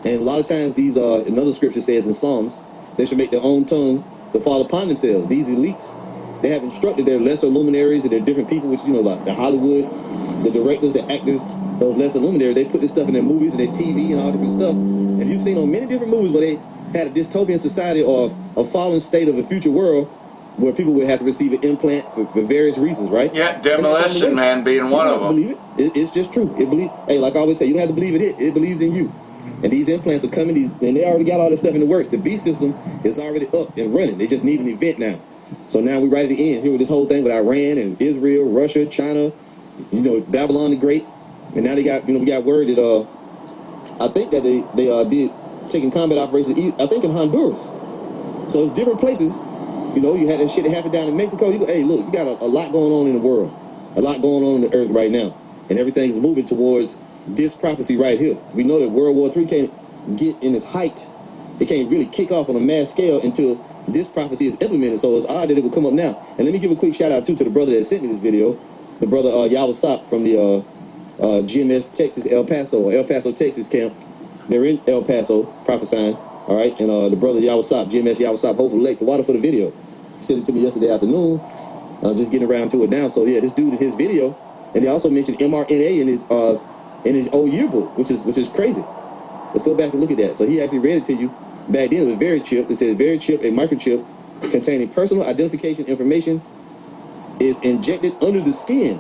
And a lot of times these, another scripture says in Psalms, they should make their own tongue to fall upon themselves. These elites, they have instructed their lesser luminaries and their different people, which, you know, like the Hollywood, the directors, the actors, those lesser luminaries, they put this stuff in their movies and their TV and all different stuff. And you've seen on many different movies where they had a dystopian society or a fallen state of a future world where people would have to receive an implant for various reasons, right? Yeah, Demolition Man being one of them. Believe it. It's just true. Hey, like I always say, you don't have to believe it. It believes in you. And these implants are coming. And they already got all this stuff in the works. The beast system is already up and running. They just need an event now. So now we're right at the end here with this whole thing with Iran and Israel, Russia, China, you know, Babylon the Great. And now they got, you know, we got word that I think that they did taking combat operations, I think in Honduras. So it's different places. You know, you had that shit that happened down in Mexico. You go, hey, look, you got a lot going on in the world, a lot going on in the earth right now, and everything's moving towards this prophecy right here. We know that World War III can't get in its height. It can't really kick off on a mass scale until this prophecy is implemented. So it's odd that it will come up now. And let me give a quick shout out too to the brother that sent me this video, the brother Yawasop from the GMS Texas El Paso, Texas camp. They're in El Paso prophesying. All right, and the brother Yawasop, GMS Yawasop, hopefully Lake, the water for the video. Sent it to me yesterday afternoon. I'm just getting around to it now. So yeah, this dude in his video, and they also mentioned mRNA in his old yearbook, which is crazy. Let's go back and look at that. So he actually read it to you. Back then it was VeriChip. It says VeriChip, a microchip containing personal identification information, is injected under the skin,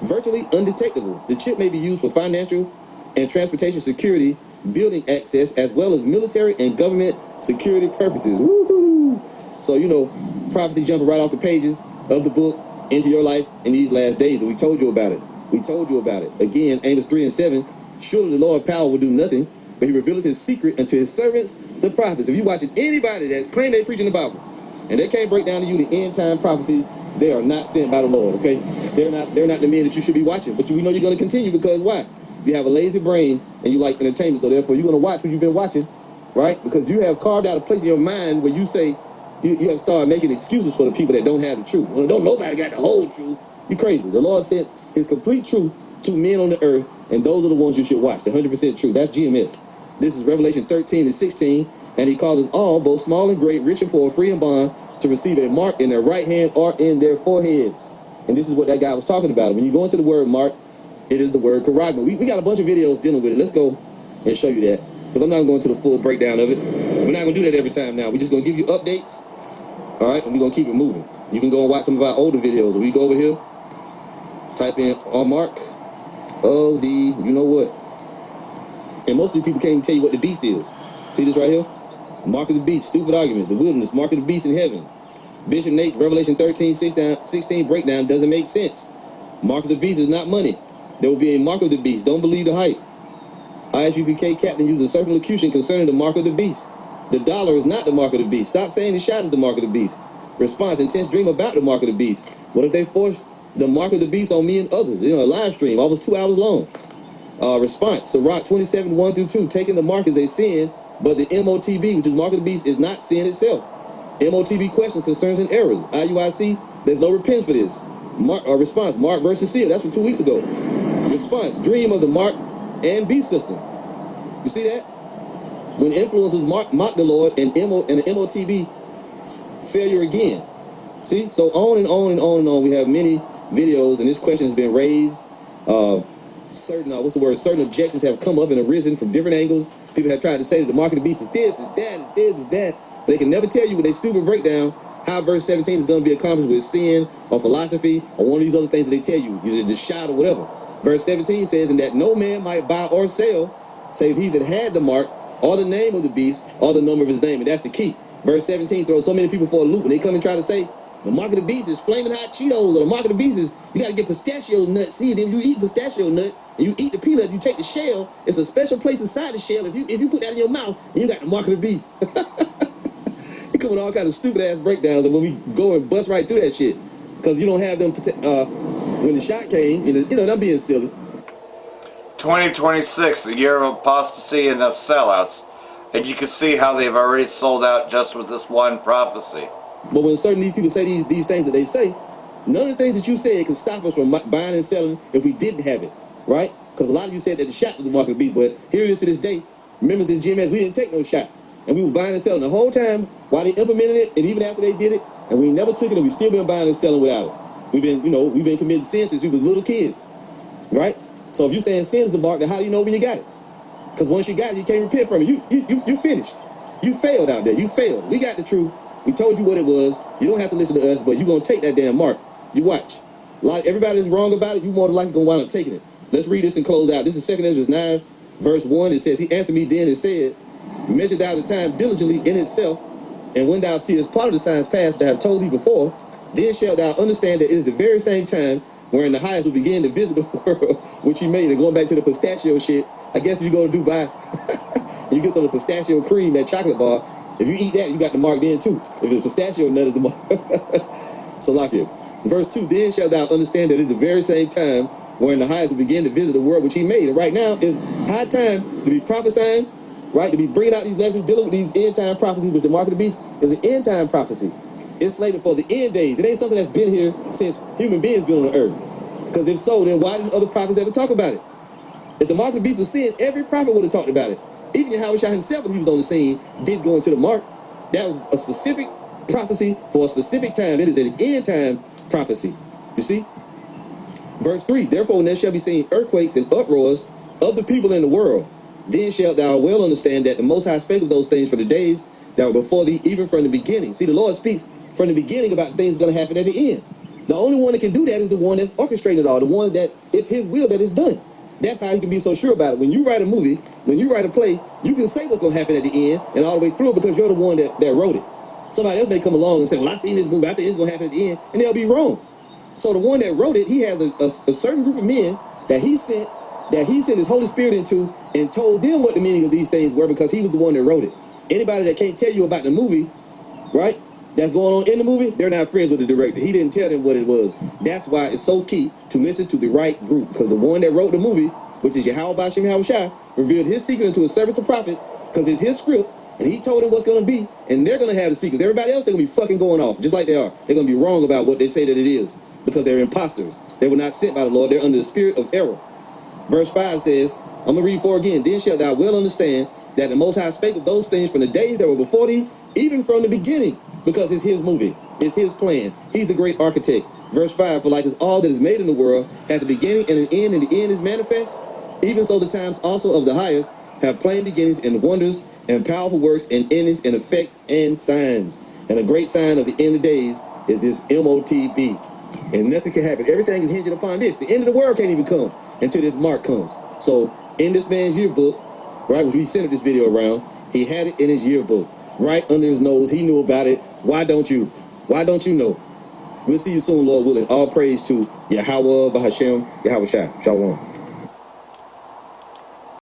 virtually undetectable. The chip may be used for financial and transportation security, building access, as well as military and government security purposes. Woohoo! So, you know, prophecy jumping right off the pages of the book into your life in these last days. And we told you about it. Again, Amos 3 and 7, surely the Lord power will do nothing, but he revealeth his secret unto his servants, the prophets. If you're watching anybody that's claiming they preaching the Bible, and they can't break down to you the end time prophecies, they are not sent by the Lord, okay? They're not the men that you should be watching. But we know you're going to continue because why? You have a lazy brain and you like entertainment, so therefore you're going to watch what you've been watching, right? Because you have carved out a place in your mind where you say, you have started making excuses for the people that don't have the truth. Well, don't nobody got the whole truth. You crazy. The Lord sent his complete truth to men on the earth, and those are the ones you should watch. The 100% truth. That's GMS. This is Revelation 13 and 16, and he calls us all, both small and great, rich and poor, free and bond, to receive a mark in their right hand or in their foreheads. And this is what that guy was talking about. When you go into the word mark, it is the word charagma. We got a bunch of videos dealing with it. Let's go and show you that, because I'm not going to the full breakdown of it. We're not going to do that every time now. We're just going to give you updates, all right, and we're going to keep it moving. You can go and watch some of our older videos. If we go over here, type in mark of the, you know what, and most of the people can't even tell you what the beast is. See this right here? Mark of the beast, stupid arguments, the wilderness, mark of the beast in heaven. Bishop Nate's Revelation 13, 16 breakdown doesn't make sense. Mark of the beast is not money. There will be a mark of the beast. Don't believe the hype. ISUPK captain used a circumlocution concerning the mark of the beast. The dollar is not the mark of the beast. Stop saying the shot is the mark of the beast. Response, intense dream about the mark of the beast. What if they force the mark of the beast on me and others? You know, a live stream, almost 2 hours long. Response, Sirach 27, 1 through 2. Taking the mark is a sin, but the MOTB, which is mark of the beast, is not sin itself. MOTB questions, concerns, and errors. IUIC, there's no repentance for this. Response, Mark versus Seal. That's from 2 weeks ago. Response, dream of the mark and beast system. You see that? When influencers mock the Lord and the MOTB failure again. See? So on and on and on and on. We have many videos, and this question has been raised. Certain objections have come up and arisen from different angles People have tried to say that the mark of the beast is this, is that, is this, is that. But they can never tell you with their stupid breakdown how verse 17 is going to be accomplished with sin or philosophy or one of these other things that they tell you, either the shot or whatever. Verse 17 says, and that no man might buy or sell, save he that had the mark, or the name of the beast, or the number of his name. And that's the key. Verse 17 throws so many people for a loop, and they come and try to say, the mark of the beast is flaming hot Cheetos, or the mark of the beast is, you got to get pistachio nut. See, then you eat pistachio nut, and you eat the peanut, you take the shell, it's a special place inside the shell. If you put that in your mouth, and you got the mark of the beast. You come with all kinds of stupid ass breakdowns, and when we go and bust right through that shit, because you don't have them, when the shot came, them being silly. 2026, the year of apostasy and of sellouts. And you can see how they've already sold out just with this one prophecy. But when certain these people say these things that they say, none of the things that you said can stop us from buying and selling if we didn't have it, right? Because a lot of you said that the shot was the mark of the beast, but here it is to this day. Members in GMS, we didn't take no shot. And we were buying and selling the whole time while they implemented it, and even after they did it, and we never took it, and we still been buying and selling without it. We've been committing sin since we was little kids, right? So if you're saying sin's the mark, then how do you know when you got it? Because once you got it, you can't repent from it. You finished. You failed out there. You failed. We got the truth. We told you what it was. You don't have to listen to us, but you're going to take that damn mark. You watch. Everybody that's wrong about it, you more than likely going to wind up taking it. Let's read this and close out. This is 2 Ezra 9, verse 1. It says, he answered me then and said, measure thou the time diligently in itself, and when thou seest part of the signs past that I have told thee before, then shalt thou understand that it is the very same time wherein the highest will begin to visit the world, which he made. And going back to the pistachio shit, I guess if you go to Dubai, you get some of the pistachio cream, that chocolate bar, if you eat that, you got the mark then too. If it's pistachio nut is the mark. So like it. Verse 2, then shalt thou understand that it is the very same time wherein the highest will begin to visit the world which he made. And right now is high time to be prophesying, right? To be bringing out these lessons, dealing with these end time prophecies with the mark of the beast is an end time prophecy. It's slated for the end days. It ain't something that's been here since human beings been on the earth. Because if so, then why didn't other prophets ever talk about it? If the mark of the beast was sin, every prophet would have talked about it. Even Yahushua himself, when he was on the scene, did go into the mark. That was a specific prophecy for a specific time. It is an end time prophecy. You see? Verse 3, therefore when there shall be seen earthquakes and uproars of the people in the world, then shalt thou well understand that the Most High spake of those things for the days that were before thee, even from the beginning. See, the Lord speaks from the beginning about things going to happen at the end. The only one that can do that is the one that's orchestrated all, the one that it's his will that is done. That's how you can be so sure about it. When you write a movie, when you write a play, you can say what's going to happen at the end and all the way through it because you're the one that wrote it. Somebody else may come along and say, well, I seen this movie, I think it's going to happen at the end, and they'll be wrong. So the one that wrote it, he has a certain group of men that he sent his Holy Spirit into and told them what the meaning of these things were because he was the one that wrote it. Anybody that can't tell you about the movie, right, that's going on in the movie, they're not friends with the director. He didn't tell them what it was. That's why it's so key to listen to the right group, because the one that wrote the movie, which is Yahweh Bashim Yahushua, revealed his secret into his servants the prophets, because it's his script, and he told them what's going to be, and they're going to have the secrets. Everybody else, they're going to be fucking going off, just like they are. They're going to be wrong about what they say that it is, because they're imposters. They were not sent by the Lord. They're under the spirit of error. Verse 5 says, I'm going to read 4 again. Then shalt thou well understand that the Most High spake of those things from the days that were before thee, even from the beginning, because it's his movie. It's his plan. He's the great architect. Verse 5, for like as all that is made in the world hath a beginning and an end, and the end is manifest, even so the times also of the highest have plain beginnings and wonders and powerful works and endings and effects and signs. And a great sign of the end of days is this MOTB. And nothing can happen. Everything is hinging upon this. The end of the world can't even come until this mark comes. So in this man's yearbook, right, which we sent this video around, he had it in his yearbook, right under his nose. He knew about it. Why don't you? Why don't you know? We'll see you soon, Lord willing. All praise to Yahweh Bahashem, Yahweh Shai. Shalom.